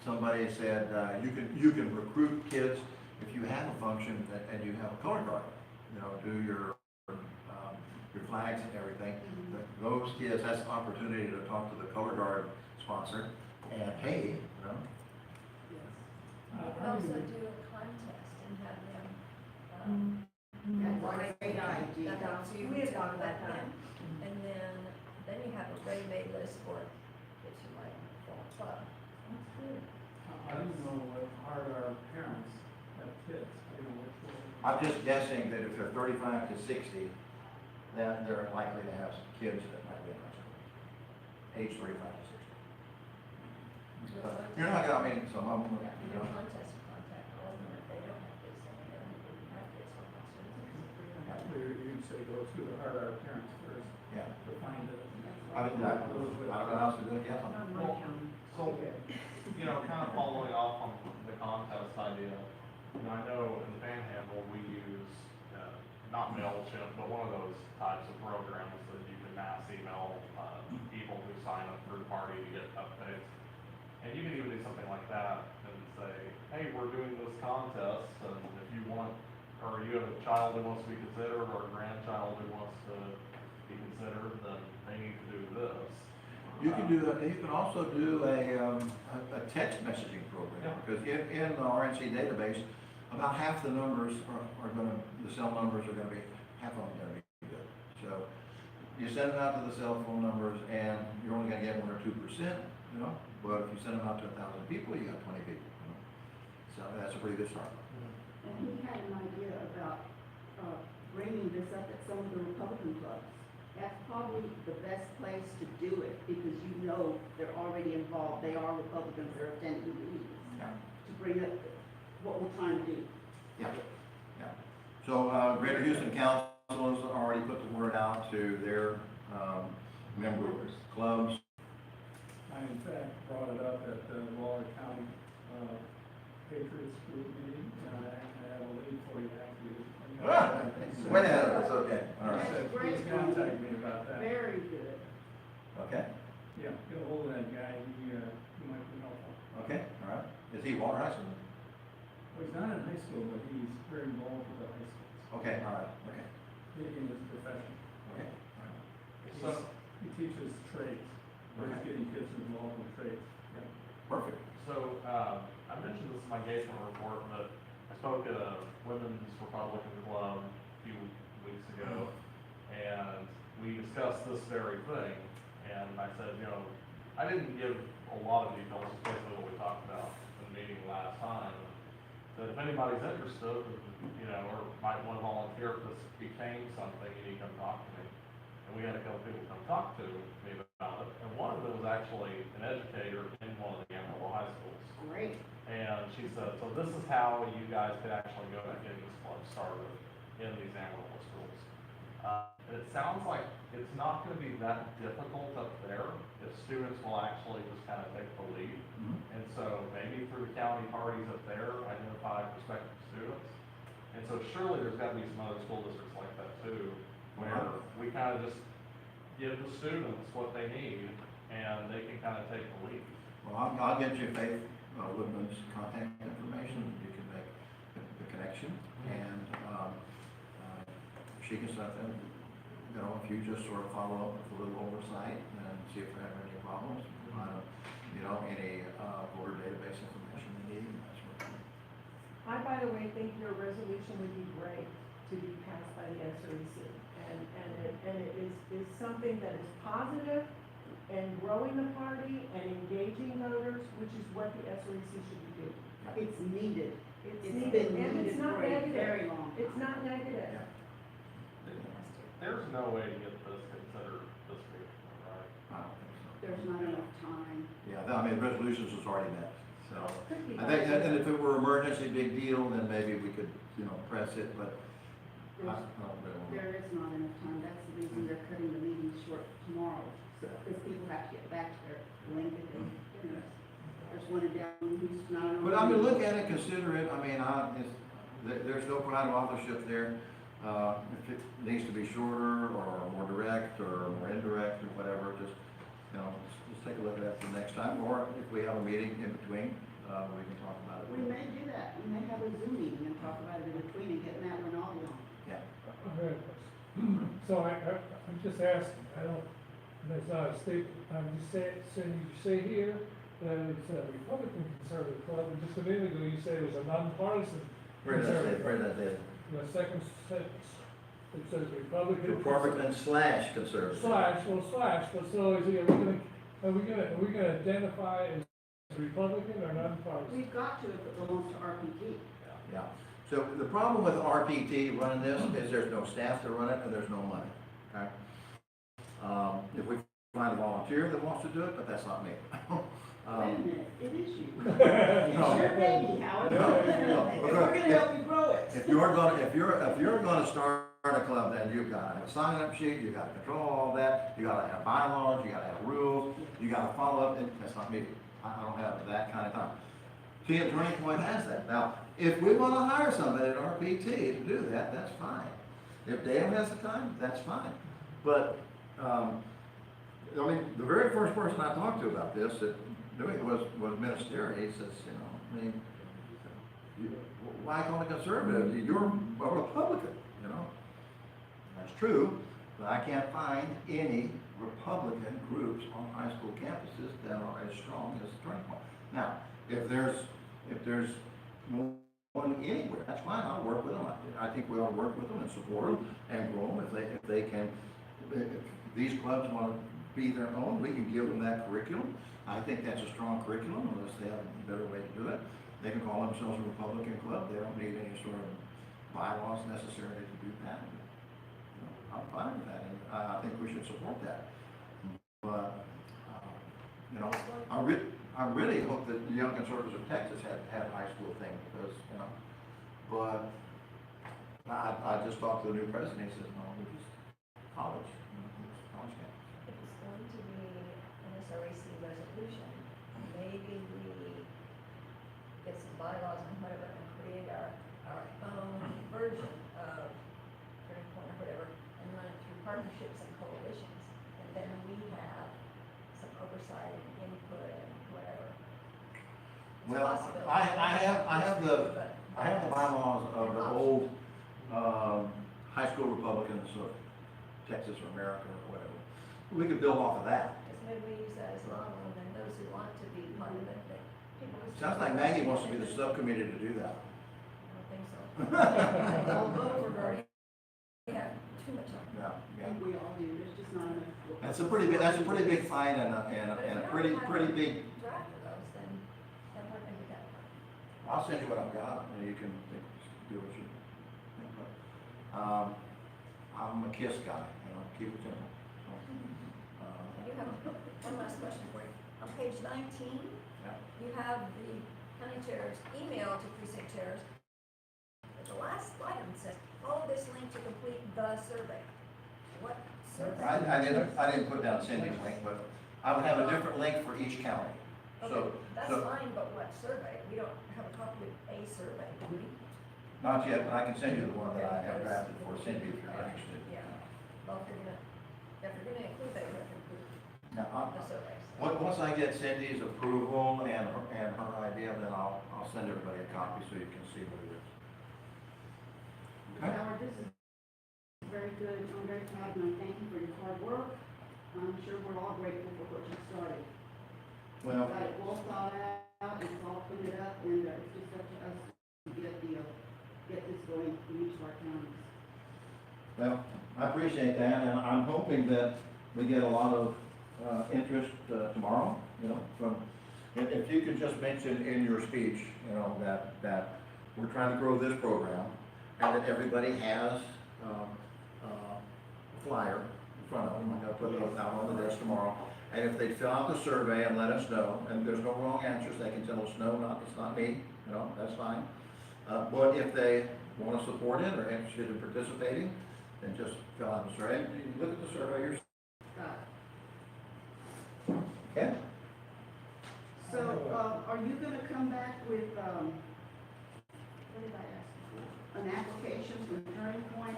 Somebody said, you can recruit kids if you have a function and you have a color guard, you know, do your flags and everything. Those kids, that's an opportunity to talk to the color guard sponsor and hey, you know. You could also do a contest and have them, That's a great idea. that helps you We had to thought about let that. them. And then you have a ready-made list for kids you might form a club. I don't know what hard our parents have kids, I don't know which one. I'm just guessing that if they're 35 to 60, then they're likely to have some kids that might be in high school, age 35 to 60. But you're not gonna, I mean, some of them, Yeah, you do a know. contest to contact all of them if they don't have kids, then they don't have kids for You can say go to the hard our parents first Yeah. to find it. I don't know how else to do it yet. Well, so, you know, kind of following off on the contest idea, you know, I know in the Panhandle, we use, not MailChimp, but one of those types of programs that you can mass email, people who sign up third party to get updates. And you can even do something like that and say, hey, we're doing this contest, and if you want, or you have a child who wants to be considered, or a grandchild who wants to be considered, then they need to do this. You can do that, you can also do a text messaging program, Yeah. because in the RNC database, about half the numbers are gonna, the cell numbers are gonna be, half of them are gonna be good. So, you send it out to the cell phone numbers, and you're only gonna get 1 or 2%, you know, but if you send them out to 1,000 people, you got 20 people, you know. So, that's a pretty good start. And he had an idea about, bringing this up at some of the Republican clubs. That's probably the best place to do it, because you know they're already involved, they are Republicans, they're attending meetings. Yeah. To bring up what we're trying to do. Yeah, yeah. So, Greater Houston Council has already put the word out to their, members, clubs. I in fact brought it up at the Waller County, Patriots group meeting, and I have a lead for you after you. Wait a minute, that's okay, all right. He said, please contact me about that. Very good. Okay, Yeah, get a hold of that guy, he might be helpful. okay, all right. Is he Walter High School? Well, he's not in high school, but he's very involved with the high schools, Okay, all right, okay, in his profession. okay. all right. So, He teaches trades, or he's getting kids involved in trades. Yeah. Perfect. So, I mentioned this in my engagement report, but I spoke at a women's Republican club a few weeks ago, and we discussed this very thing, and I said, you know, I didn't give a lot of details, just basically what we talked about in the meeting last time, that if anybody's interested, you know, or might want to volunteer if this became something, you need to come talk to me. And we had a couple people come talk to me about it, and one of them was actually an educator in one of the Amarillo high schools. Great. And she said, so this is how you guys could actually go about getting this club started in these Amarillo schools. And it sounds like it's not gonna be that difficult up there if students will actually just kind of take the lead. And so maybe through the county parties up there, identify prospective students. And so surely there's gotta be some other school districts like that too, where we kind of just give the students what they need and they can kind of take the lead. Well, I'll get you Faith Woodman's contact information, you can make the connection, and, she can set them, you know, if you just sort of follow up with a little oversight and see if they're having any problems, you know, any, voter database information they need, and that sort of thing. I, by the way, think your resolution would be great to be passed by the SREC. And it is something that is positive and growing the party and engaging voters, which is what the SREC should be doing. It's needed. It's It's needed, been and it's needed not for a negative. very long time. It's not negative. There's no way to get this considered this week, right? I don't think so. There's not enough time. Yeah, I mean, resolutions was already met, so. Could be I think, positive. and if it were emergency, big deal, then maybe we could, you know, press it, but I There's, don't really want to. there is not enough time. That's the reason they're cutting the meeting short tomorrow. So, because people have to get back to their Lincoln and, you know, there's one in down in Houston, I don't know. But I mean, look at it, consider it, I mean, there's no pride of authorship there. If it needs to be shorter, or more direct, or more indirect, or whatever, just, you know, just take a look at that the next time, or if we have a meeting in between, we can talk about it. We may do that. We may have a Zoom meeting and talk about it in between and get Matt Rinaldi on. Yeah. So I'm just asking, I don't, that's not a statement, I'm just saying, you say here that it's a Republican conservative club, and just a minute ago you said it was a nonpartisan Where does that, conservative. where does that, The second sentence, it says Republican. Republican / conservative? Slash, but so is he, are we gonna identify as Republican or nonpartisan? We've got to if it belongs to RPT. Yeah, so the problem with RPT running this is there's no staff to run it and there's no money, okay? If we find a volunteer that wants to do it, but that's not me. Wait a minute, it is you. No. It's your baby, Howard. No, We're gonna help you grow it. If you're gonna start a club, then you've got a sign-up sheet, you gotta control all that, you gotta have bylaws, you gotta have rules, you gotta follow up, and that's not me. I don't have that kind of time. See, Turning Point has that. Now, if we wanna hire somebody at RPT to do that, that's fine. If Dale has the time, that's fine. But, I mean, the very first person I talked to about this, that knew it was Minister. He says, you know, I mean, why call it conservative? You're a Republican, you know? That's true, but I can't find any Republican groups on high school campuses that are as strong as Turning Point. Now, if there's one anywhere, that's fine, I'll work with them. I think we ought to work with them and support them and grow them if they can. If these clubs want to be their own, we can give them that curriculum. I think that's a strong curriculum, unless they have a better way to do it. They can call themselves a Republican club, they don't need any sort of bylaws necessary to do that. You know, I'm fine with that, and I think we should support that. But, you know, I really hope that the Young Conservatives of Texas had a high school thing, because, you know, but I just talked to the new president, he says, no, we're just college, you know, it's college campus. If it's going to be an SRAC resolution, maybe we get some bylaws and whatever and create our own version of Turning Point or whatever, and run it through partnerships and coalitions. And then we have some oversight and input and whatever. It's a Well, possibility. I have the But- bylaws of the old, high school Republicans of Texas or America or whatever. We could build off of that. Because maybe we use that as a model, and then those who want to be part of it, that people. who- Sounds like Maggie wants to be the subcommittee to do that. I don't think so. Although we're already, we have too much on. Yeah, I yeah. think we all do, there's just not enough. That's a pretty big fine and a pretty big, Draft of those, then we're gonna do that. I'll send you what I've got and you can do what you think. But, I'm a KISS guy, you know, keep it simple. So, You have one last question for you. On page 19, yeah. you have the county chair's email to precinct chairs. But the last item says, follow this link to complete the survey. what service? I didn't put down Cindy's link, but I would have a different link for each county. Okay, So, that's so, fine, but what survey? We don't have a copy of a survey, do we? not yet, but I can send you the one that I have drafted for Cindy if you're interested. Yeah. Well, if you're gonna include that, you have to include Now, the surveys. once I get Cindy's approval and her idea, then I'll send everybody a copy so you can see what it is. Okay. Howard, this is very good. I'm very proud and I thank you for your hard work. I'm sure we're all grateful for what you started. Well, Got it all thought out, it's all put it up, and it's just up to us to get this going in each of our counties. well, I appreciate that, and I'm hoping that we get a lot of, interest, tomorrow, you know, from, if you could just mention in your speech, you know, that we're trying to grow this program, and that everybody has, a flyer in front of them, I'm gonna put it out on the desk tomorrow, and if they fill out the survey and let us know, and there's no wrong answers, they can tell us, no, it's not me, you know, that's fine. But if they wanna support it or interested in participating, then just fill out the survey, and you look at the survey yourself. Got it. Okay? So, are you gonna come back with, what did I ask you for? An application from Turning Point?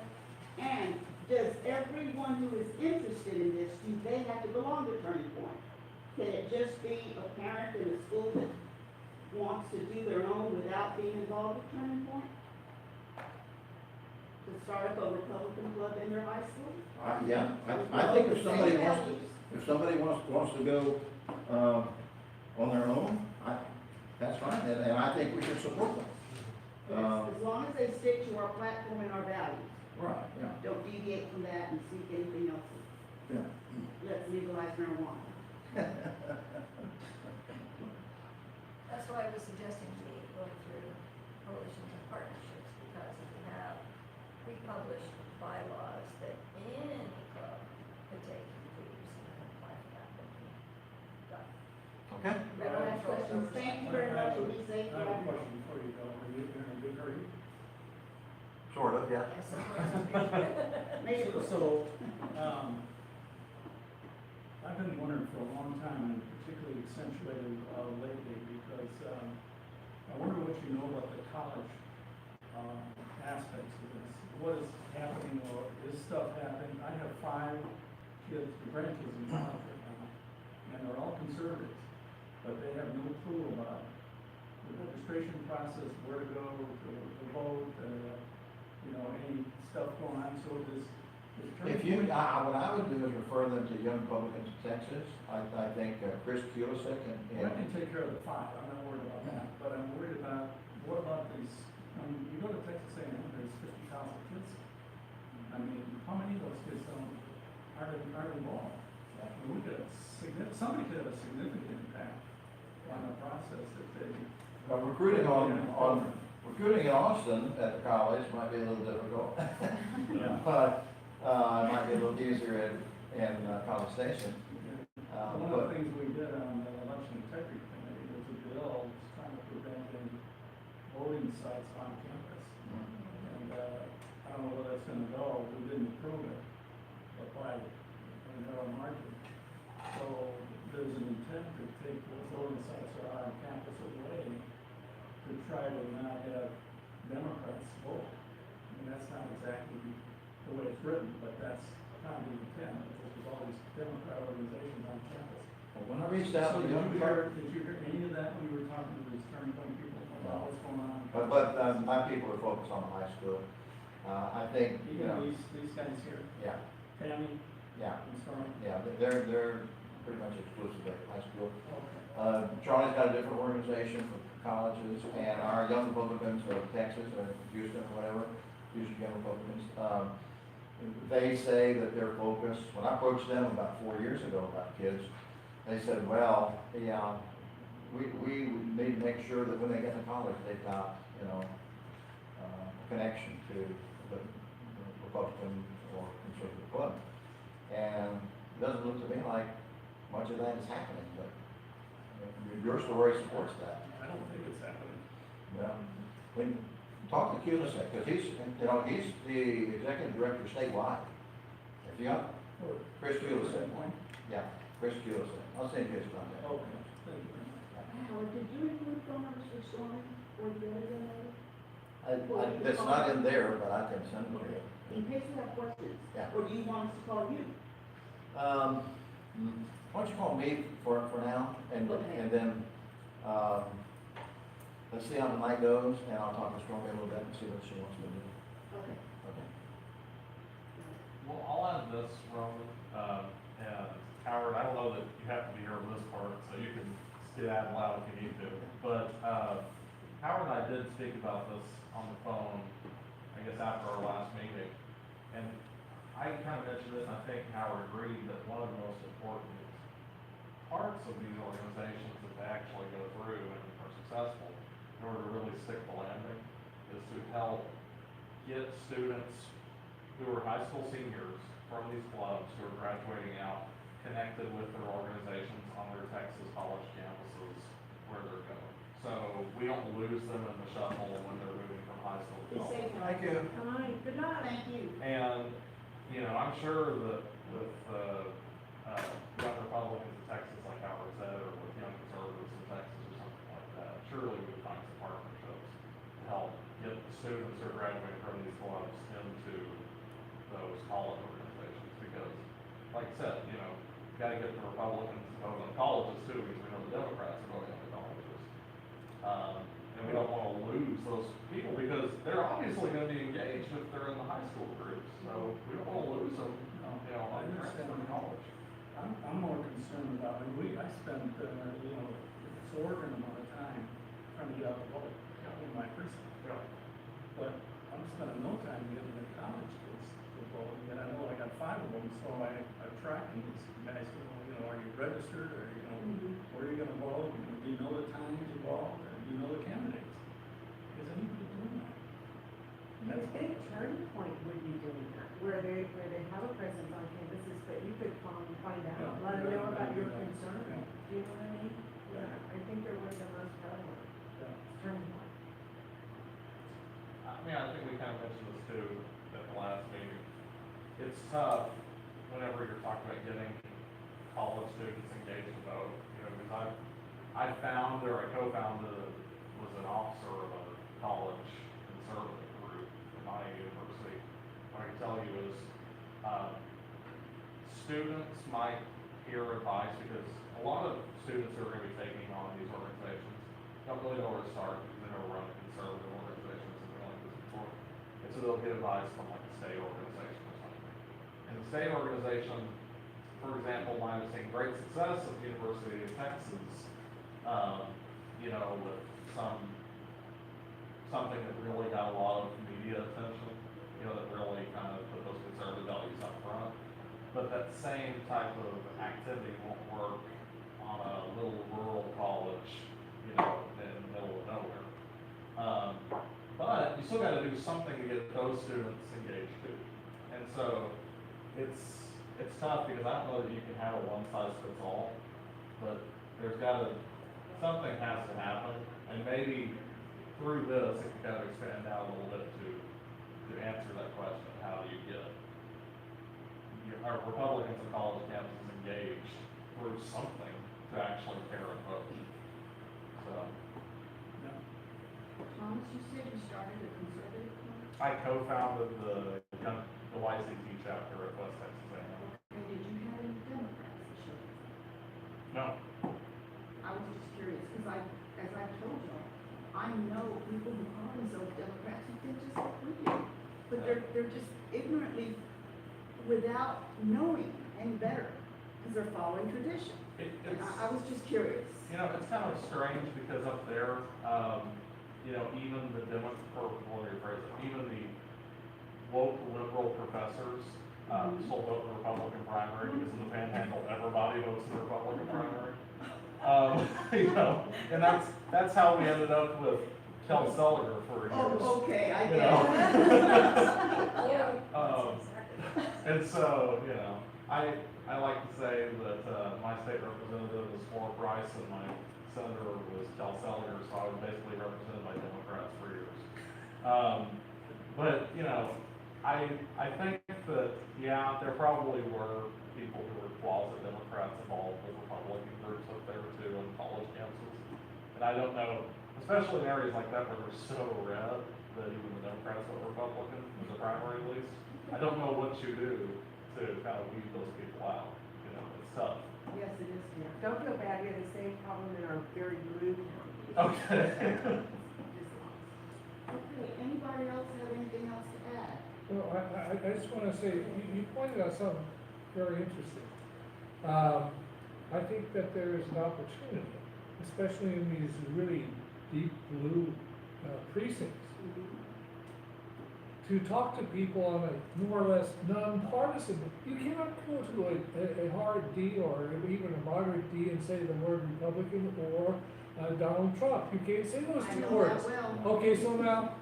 And does everyone who is interested in this, do they have to belong to Turning Point? Can it just be a parent in a school that wants to do their own without being involved with Turning Point? To start up a Republican club in their high school? Yeah, I think if somebody wants to go, on their own, that's fine, and I think we should support them. As long as they stick to our platform and our values, Right, yeah, don't deviate from that and seek anything else. yeah. Let's legalize marijuana. That's why I was suggesting we going through coalitions and partnerships, because if we have pre-published bylaws that any club could take and use and apply for that, then we got. Okay? Better ask questions. Thank you very much, and be safe. I have a question before you go. Are you in a good hurry? Sort of, yeah. Yes, Maybe. So, I've been wondering for a long time, and particularly accentuated lately, because I wonder what you know about the college aspects of this. What is happening, or is stuff happening? I have 5 kids, grandkids in college right now, and they're all conservatives, but they have no clue about the registration process, where to go, to vote, you know, any stuff going on, so this. If you, what I would do is refer them to Young Republicans of Texas. I think Chris Kulisek I can take care of the 5, I'm not worried about that, but I'm worried about, what about these, you go to Texas A&M, there's 50,000 kids. I mean, how many of those kids aren't involved? I mean, somebody could have a significant impact on the process if they. recruiting recruiting in Austin at the college might be a little difficult. But, it might be a little easier in College Station. One of the things we did on the election integrity committee was a bill trying to prevent any voting sites on campus. And, I don't know where that's gonna go, we didn't approve it, but by, our margin. So there's an intent to take those voting sites that are on campus away to try to not have Democrats vote. I mean, that's not exactly the way it's written, but that's kind of the intent, because there's all these Democrat organizations on campus. When I reached out So to did Young you Republicans, hear any of that when you were talking to these Turning Point people about what's going on? but my people are focused on the high school. I think, you know, Even these guys here, yeah, Tammy, yeah, I'm sorry. yeah, they're pretty much exclusively high school. Okay. Charlie's got a different organization for colleges, and our Young Republicans of Texas, or Houston, or whatever, Houston Young Republicans, they say that their focus, when I approached them about 4 years ago about kids, they said, well, yeah, we need to make sure that when they get to college, they've got, you know, a connection to the Republican or conservative club. And it doesn't look to me like much of that is happening, but your story supports that. I don't think it's happening. Yeah. When, talk to Kulisek, because he's the executive director statewide. Yeah, Or, Chris at Kulis, that point? yeah, Chris Kulis, I'll send you his contact. Okay, thank you very much. Howard, did you include phone numbers for Stormy or the other young lady? That's not in there, but I can send it to you. In case you have questions? Yeah. Or do you want us to call you? Why don't you call me for now, and, Okay. and then, let's see how the night goes, and I'll talk to Stormy a little bit and see what she wants me to do. Okay. Okay. Well, I'll add this, Roman, and Howard, I don't know that you have to be here for this part, so you can skedaddle out if you need to. But, Howard and I did speak about this on the phone, I guess after our last meeting. And I kind of mentioned this, and I think Howard agreed that one of the most important parts of these organizations that they actually go through and are successful in order to really stick the landing is to help get students who are high school seniors from these clubs who are graduating out connected with their organizations on their Texas college campuses where they're going. So we don't lose them in the shuffle when they're moving from high school to Be college. safe. Thank you. Fine, good luck. Thank you. And, you know, I'm sure that with, young Republicans in Texas, like Howard said, or with young conservatives in Texas or something like that, surely we would find some partnerships to help get the students who are graduating from these clubs into those college organizations. Because, like I said, you know, you gotta get the Republicans to vote on colleges too, because we know the Democrats are voting on the colleges. And we don't wanna lose those people, because they're obviously gonna be engaged if they're in the high school groups, so we don't wanna lose them, you know, I on the transfer understand. to college. I'm more concerned about, I spent, you know, exorbitant amount of time trying to get out the vote in my precinct. Yeah. But I'm spending no time getting the college kids to vote, and I know I got 5 of them, so I'm tracking these guys, you know, are you registered, or, you know, where are you gonna vote, do you know the times involved, or do you know the candidates? Is anybody doing that? I think Turning Point would be doing that, where they have a presence on campuses, but you could call and find out, Yeah. let them know about your Yeah. concern. Yeah. Do you know what I mean? Yeah, I think they're one of the most prevalent, Yeah. Turning Point. I mean, I think we kind of mentioned this too at the last meeting. It's tough whenever you're talking about getting college students engaged to vote, you know, because I found, or I co-founded, was an officer of a college conservative group at my university. What I can tell you is, students might hear advice, because a lot of students who are going to be taking on these organizations don't really know where to start, because they never run conservative organizations and things like this before. And so they'll get advice from like a state organization or something. And the state organization, for example, might have seen great success at the University of Texas, you know, with something that really got a lot of media attention, you know, that really kind of put those conservative values up front. But that same type of activity won't work on a little rural college, you know, in the middle of nowhere. But you still gotta do something to get those students engaged too. And so it's tough, because I don't know that you can have a one size fits all, but something has to happen, and maybe through this, it can kind of expand out a little bit to answer that question, how do you get our Republicans and college campuses engaged through something to actually care and vote. So, Yeah. Thomas, you said you started a conservative club? I co-founded the YCT chapter at West Texas A&M. And did you have any Democrats that showed up? No, I was just curious, because as I told y'all, I know people who call themselves Democrats who think just like we do. But they're just ignorantly, without knowing any better, because they're following tradition. And it's, I was just curious. you know, it's kind of strange, because up there, you know, even the even the woke liberal professors, still vote in the Republican primary, because in the Panhandle, everybody votes in the Republican primary. You know, and that's how we ended up with Kel Seliger for years. Oh, okay, I You get know. it. Yeah. Um, And so, you know, I like to say that, my state representative was Flora Price and my senator was Kel Seliger, so I was basically represented by Democrats for years. But, you know, I think that, yeah, there probably were people who were closet Democrats involved with Republican groups up there too on college campuses. And I don't know, especially in areas like that where they're so red that even the Democrats are Republican, in the primary at least. I don't know what you do to kind of weed those people out, you know, it's tough. Yes, it is. Yeah, don't feel bad, we have the same problem in our very blue county. Okay. Okay, anybody else have anything else to add? Well, I just wanna say, you pointed out something very interesting. I think that there is an opportunity, especially in these really deep blue precincts, to talk to people on a more or less nonpartisan. You cannot go to a hard D or even a moderate D and say the word Republican or Donald Trump. You can't say those I two know words. that well. Okay,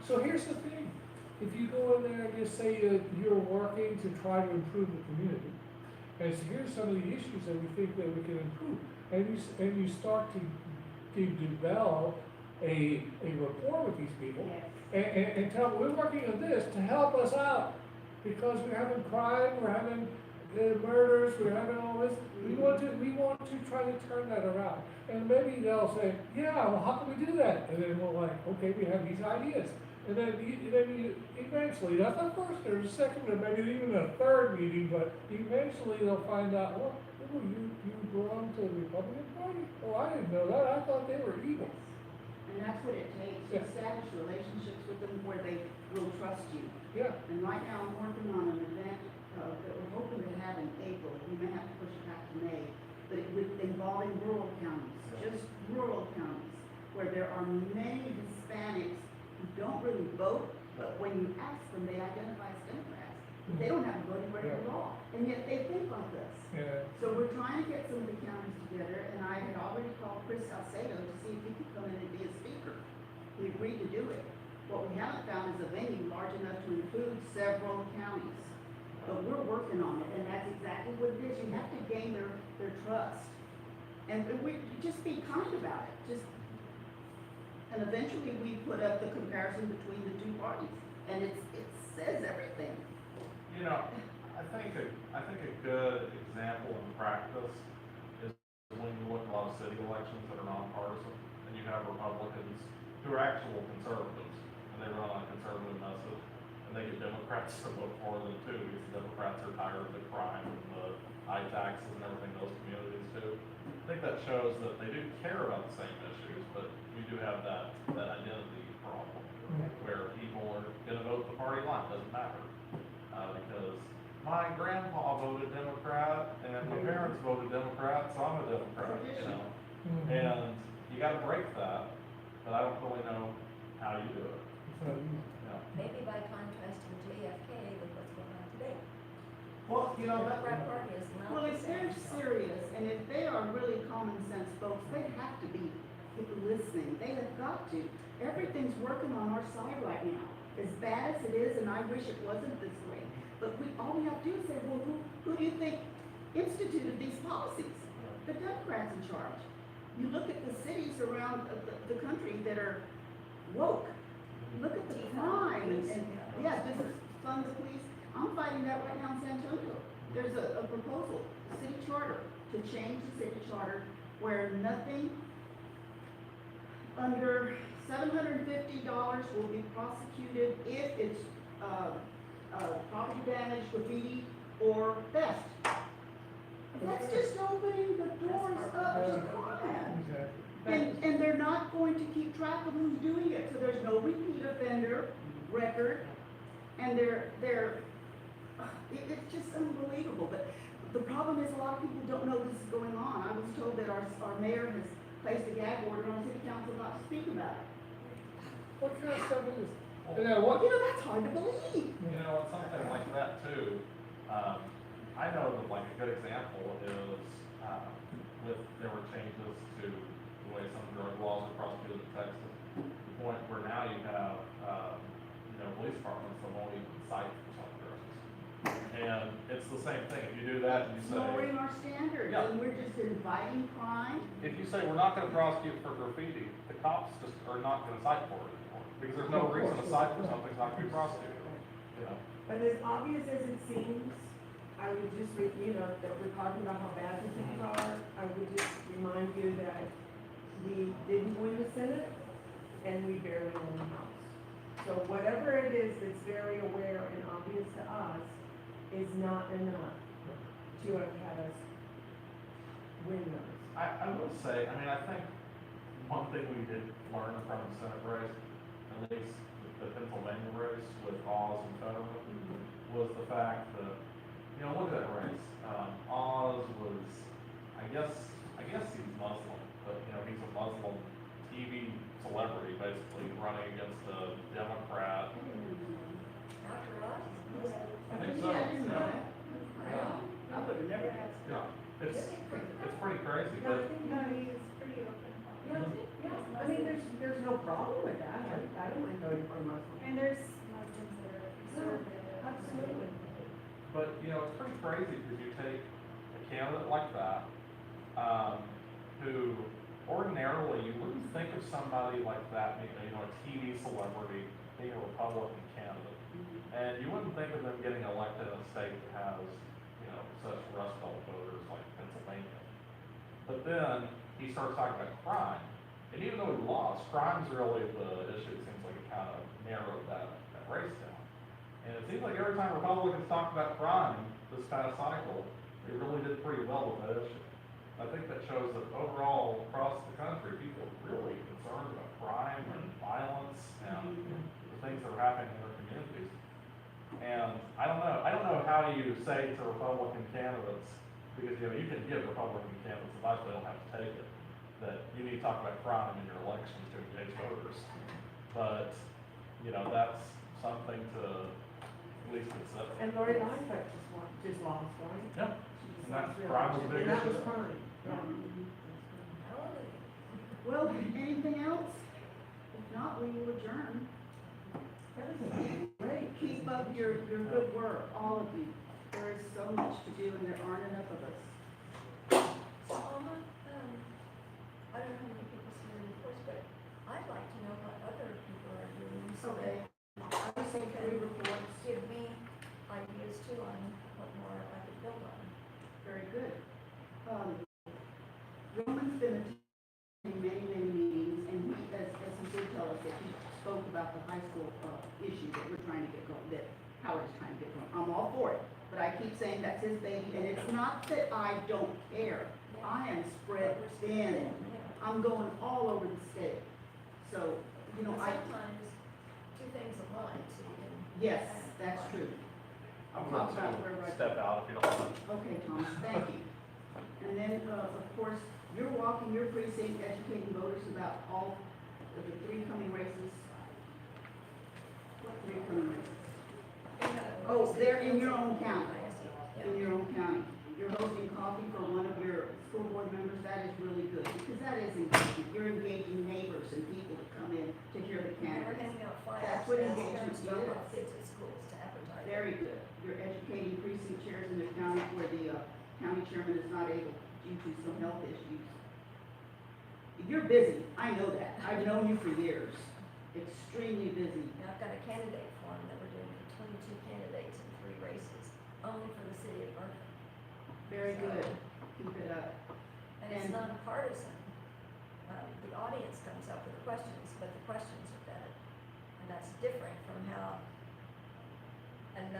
so here's the thing. If you go in there and just say you're working to try to improve the community, and so here's some of the issues that we think that we can improve, and you start to develop a rapport with these people, Yes. and tell them, we're working on this to help us out, because we're having crime, we're having murders, we're having all this, we want to try to turn that around. And maybe they'll say, yeah, well, how can we do that? And then we're like, okay, we have these ideas. And then you eventually, not the first or the second or maybe even a third meeting, but eventually they'll find out, well, you belong to the Republican Party? Oh, I didn't know that, I thought they were evil. And that's what it takes, to Yeah. establish relationships with them where they will trust you. Yeah, And right now, I'm working on an event that we're hoping to have in April. We may have to push it back to May, but it would involving rural counties, just rural counties, where there are many Hispanics who don't really vote, but when you ask them, they identify as Democrats. They don't have a voting record at all, and yet they think like us. yeah. So we're trying to get some of the counties together, and I had already called Chris Salcedo to see if he could come in and be a speaker. He agreed to do it. What we haven't found is a venue large enough to include several counties. But we're working on it, and that's exactly what it is. You have to gain their trust. And we, just be kind about it, and eventually we put up the comparison between the two parties, and it says everything. You know, I think a good example in practice is when you look at a lot of city elections that are nonpartisan, and you have Republicans who are actual conservatives, and they run on a conservative message, and they get Democrats to vote for them too, because the Democrats are tired of the crime and the high taxes and everything those communities do. I think that shows that they do care about the same issues, but we do have that identity problem, where people are gonna vote the party line, doesn't matter. Because my grandpa voted Democrat, and my parents voted Democrat, so I'm a Democrat, you know? Mhm. And you gotta break that, but I don't really know how you do it, So, you know? Maybe by contrasting JFK with what's going on today. Well, you The know, Democrat Party is not. Well, the if they're same. serious, and if they are really common sense folks, they have to be listening. They have got to. Everything's working on our side right now. As bad as it is, and I wish it wasn't this way, but all we have to do is say, well, who do you think instituted these policies? The Democrats in charge. You look at the cities around the country that are woke. Look at the crime and yeah, this is fund the police. I'm fighting that right now in San Antonio. There's a proposal, a city charter, to change the city charter where nothing under $750 will be prosecuted if it's property damage, graffiti, or theft. That's just opening the doors up to crime. exactly. And they're not going to keep track of who's doing it, so there's no repeat offender record, and it's just unbelievable, but the problem is a lot of people don't know this is going on. I was told that our mayor has placed a gag order on city council not to speak about it. What kind of stuff is, you know, what, You know, that's hard to believe. You know, it's something like that too. I know that like a good example is, there were changes to the way some drug laws are prosecuted in Texas. To the point where now you have, police departments that won't even cite for some drugs. And it's the same thing. If you do that and you say, Lowering our standards, Yeah. and we're just inviting crime. if you say we're not gonna prosecute for graffiti, the cops just are not gonna cite for it anymore. Because there's no reason to cite for something that's not gonna be prosecuted. you know, But as obvious as it seems, I would just, you know, that we're talking about how bad the things are, I would just remind you that we didn't win the Senate, and we barely won the House. So whatever it is that's very aware and obvious to us is not enough to have had us win those. I will say, I mean, I think one thing we did learn from the Senate race, at least the Pennsylvania race with Oz and Fetterman, was the fact that, you know, look at that race. Oz was, I guess he's Muslim, but, you know, he's a Muslim TV celebrity, basically, running against a Democrat. Dr. Ross? I think so, Yeah, I didn't know yeah. that. Wow. I would have never guessed. Yeah, it's pretty crazy, No, I but, think that is pretty open. Yeah, I mean, there's no problem with that, I don't mind voting for a Muslim. And there's Muslims that are conservative. Absolutely. but, you know, it's pretty crazy because you take a candidate like that, who ordinarily you wouldn't think of somebody like that, you know, a TV celebrity being a Republican candidate. And you wouldn't think of them getting elected in a state that has, you know, such Rust Belt voters like Pennsylvania. But then he starts talking about crime. And even though he lost, crime's really the issue. It seems like it kind of narrowed that race down. And it seems like every time Republicans talked about crime this past cycle, they really did pretty well with that issue. I think that shows that overall across the country, people are really concerned about crime and violence and the things that are happening in their communities. And I don't know how you say to Republican candidates, because, you know, you can give Republican candidates advice, they don't have to take it, that you need to talk about crime in your elections to engage voters. But, you know, that's something to at least consider. And Lori Lightfoot just lost, right? Yeah. She And that's lost crime was a big re-election, and that issue. was crime, yeah. Hallelujah. Well, anything else? If not, we will adjourn. That was a great. Keep up your good work, all of you. There is so much to do and there aren't enough of us. So, Alma, I don't know how many people see your reports, but I'd like to know what other people are doing, so Okay. that I just think three reports, give me ideas too on what more I could build on. very good. Roman's been attending many meetings and he, as he did tell us, that he spoke about the high school, issue that we're trying to get going, that Howard's trying to get going. I'm all for it, but I keep saying that's his baby, and it's not that I don't care. I am spread thin. I'm going all over the state. So, you know, Sometimes two things align, so you can. yes, that's true. I'm Talk going about where to I- step out if you don't mind. Okay, Thomas, thank you. And then, of course, you're walking your precinct, educating voters about all of the three coming races. What three coming races? Oh, they're in your own county. In your own county. You're hosting coffee for one of your school board members, that is really good, because that is engaging. You're engaging neighbors and people to come in to hear the We're candidates. handing out flyers. That's what as engagement parents drop is. off kids at schools to advertise. Very good. You're educating precinct chairs in the county where the county chairman is not able due to some health issues. You're busy, I know that. I've known you for years. Extremely busy. Now, I've got a candidate form that we're doing for 22 candidates in 3 races, only for the city of Berkeley. Very good. Keep it up. And it's And- nonpartisan. The audience comes up with the questions, but the questions are vetted. And that's different from how, and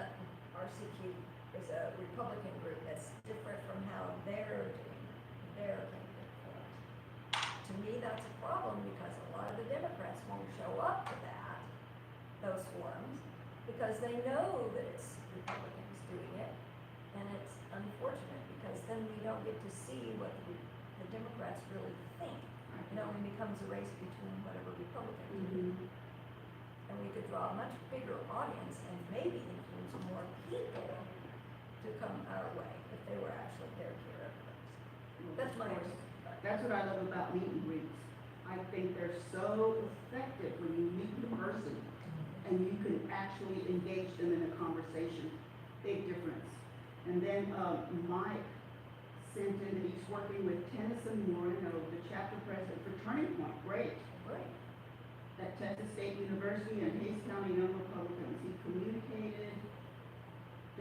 RCQ is a Republican group, that's different from how they're doing their candidate forms. To me, that's a problem because a lot of the Democrats won't show up to those forums, because they know that it's Republicans doing it. And it's unfortunate because then we don't get to see what the Democrats really think. It only becomes a race between whatever Republicans do. Mhm. And we could draw a much bigger audience and maybe influence more people to come our way if they were actually there to hear everybody's. That's my opinion. That's what I love about meet and greets. I think they're so effective when you meet the person and you can actually engage them in a conversation. Big difference. And then, Mike sent in that he's working with Tennyson Moreno, the chapter president for Turning Point. Great. Great. At Texas State University and Hayes County Young Republicans. He communicated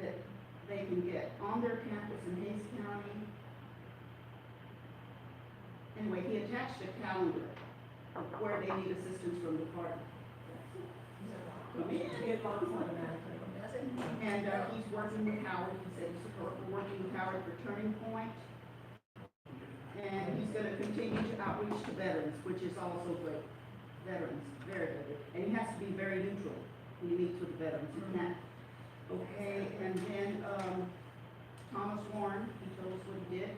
that they can get on their campus in Hayes County. Anyway, he attached a calendar of where they need assistance from the department. It locks automatically. Does it? And, he's working with Howard, he said he's working with Howard for Turning Point. And he's gonna continue to outreach to veterans, which is also great. Veterans, very good. And he has to be very neutral when he meets with the veterans, isn't that? Okay, and then, Thomas Warren, he told us what he did,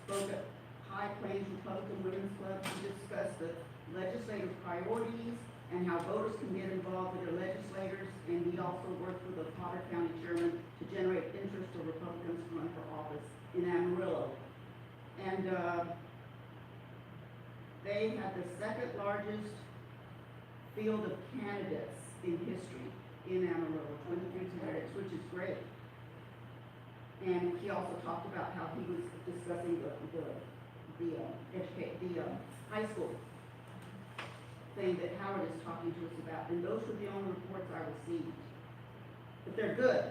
spoke at High Plains Republican Women's Club to discuss the legislative priorities and how voters can get involved with their legislators, and he also worked with the Potter County chairman to generate interest for Republicans to run for office in Amarillo. And, they had the second largest field of candidates in history in Amarillo, 23 candidates, which is great. And he also talked about how he was discussing the high school thing that Howard is talking to us about, and those were the only reports I received. But they're good.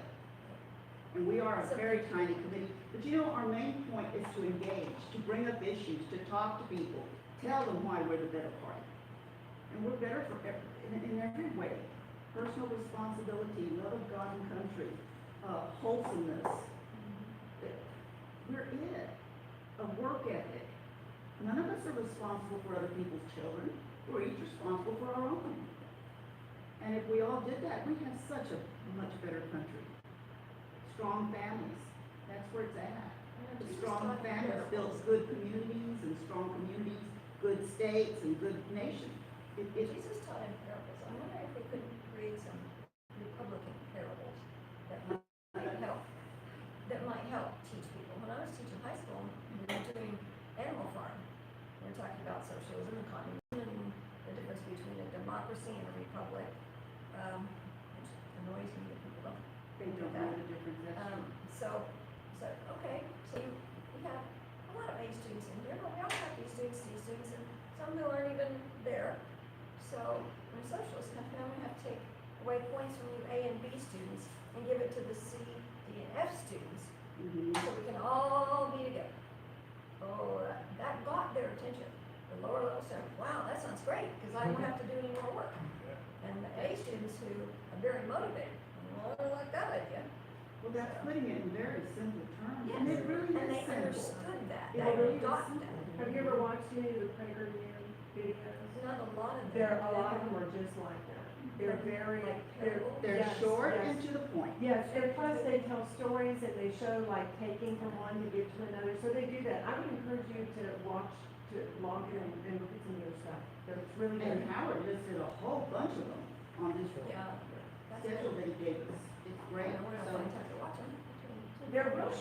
And we are a very tiny committee, but you know, our main point is to engage, to bring up issues, to talk to people, tell them why we're the better party. And we're better for in every way. Personal responsibility, love of God and country, wholesomeness. We're it. A work ethic. None of us are responsible for other people's children. We're each responsible for our own. And if we all did that, we'd have such a much better country. Strong families. That's where it's at. The strong families builds good communities, and strong communities, good states, and good nations. Jesus taught in parables. I wonder if we could create some Republican parables that might help teach people. When I was teaching high school, we were doing Animal Farm. We were talking about socialism and communism and the difference between a democracy and a republic, which annoys me that people don't. They don't know the difference. That's true. Okay, so we have a lot of A students in here, but we also have B students, C students, and some who aren't even there. So, in a socialist country, now we have to take away points from you A and B students and give it to the C, D, and F students, so we can all be together. Oh, that got their attention. The lower level said, wow, that sounds great, because I don't have to do any more work. And the A students who are very motivated, well, I like that idea. Well, that's putting it in very simple terms. Yes, And it really and they is simple. understood that, It they really is got simple. that. Have you ever watched any of the Prager videos? Not a lot of them. There, a lot of them are just like that. They're very, Like they're, parables? They're yes, short yes. and to the point. Yes, and plus they tell stories and they show like taking from one to give to another, so they do that. I would encourage you to watch, to log in and look at some of their stuff. It's really And good. Howard listed a whole bunch of them on this Yeah. schedule that he gave us. It's great. I don't know So, if I have to watch them. They're real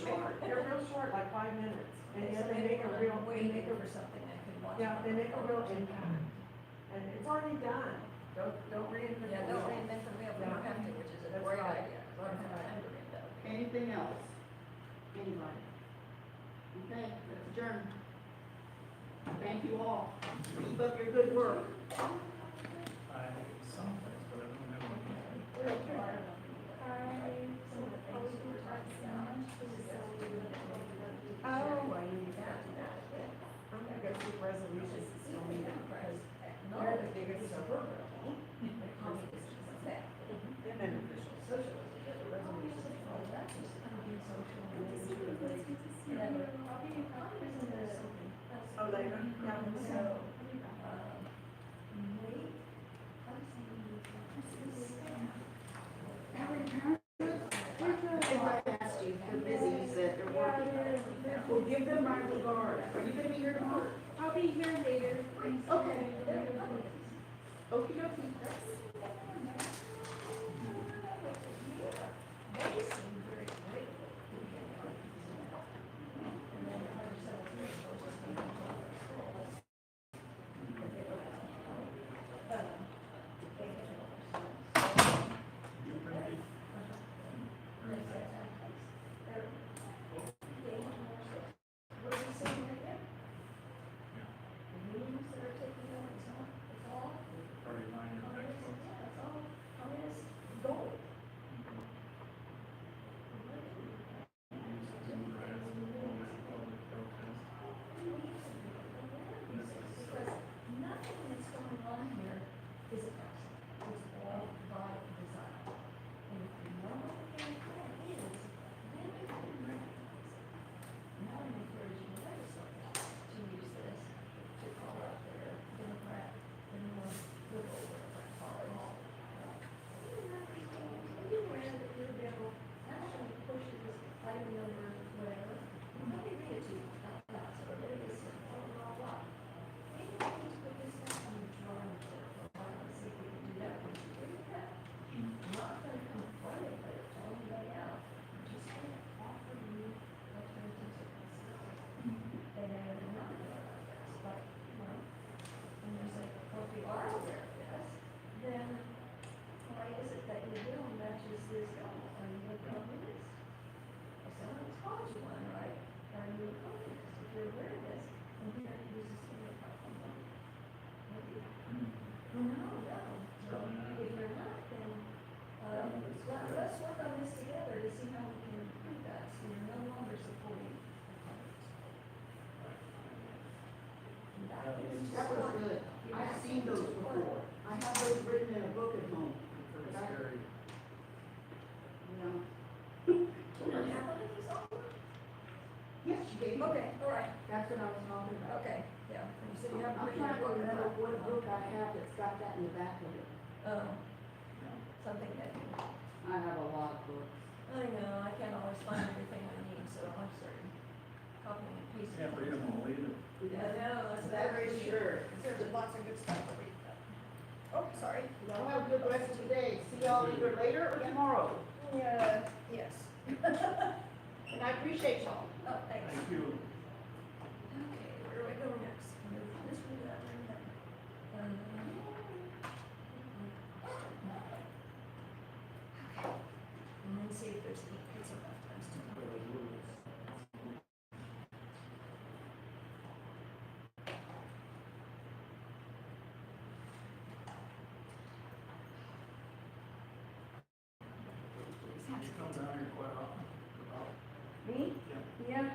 short, like 5 minutes, and yet they make a real, Waiting for something I could watch. yeah, they make a real impact. And it's already done. Don't reinvent the Yeah, don't wheel. reinvent the wheel, we don't have to, which is a That's great right. idea. We don't have time to reinvent. anything else? Anybody? Okay, let's adjourn. Thank you all. Keep up your good work. I, some things, but I don't know. Oh, I need that. I'm gonna go see resolutions that still need it, because they're the biggest server. And then official socialism, the resolutions. Oh, later? Yeah. As I asked you, they're busy, you said they're working. Well, give them my regard. Are you gonna be here tomorrow? I'll be here later. Okay. Okey dokey. They seem very grateful. And then the other set of three, those are the ones What are we saying again? The meetings that are taking place, it's all? 39 or It's got that in the back of it. Something that, I have a lot of books. I know, I can't always find everything I need, so I'm certain copying and pasting. Can't read them or leave it. I know, that's That's very for true. sure. There's lots of good stuff to read. Oh, sorry. Y'all have a good rest of the day. See y'all either later or tomorrow. Yeah, yes. And I appreciate y'all. Oh, thanks. Thank you. Okay, where do I go next? Move this, move that, move that. Okay. And then see if there's any pizza left. I'm still. You come down here quite often. Me? Yeah.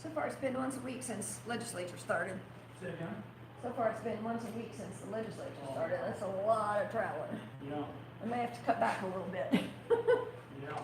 So far, it's been once a week since legislature started. Say again? So far, it's been once a week since the legislature started. That's a lot of traveling. Yeah, I may have to cut back a little bit. yeah.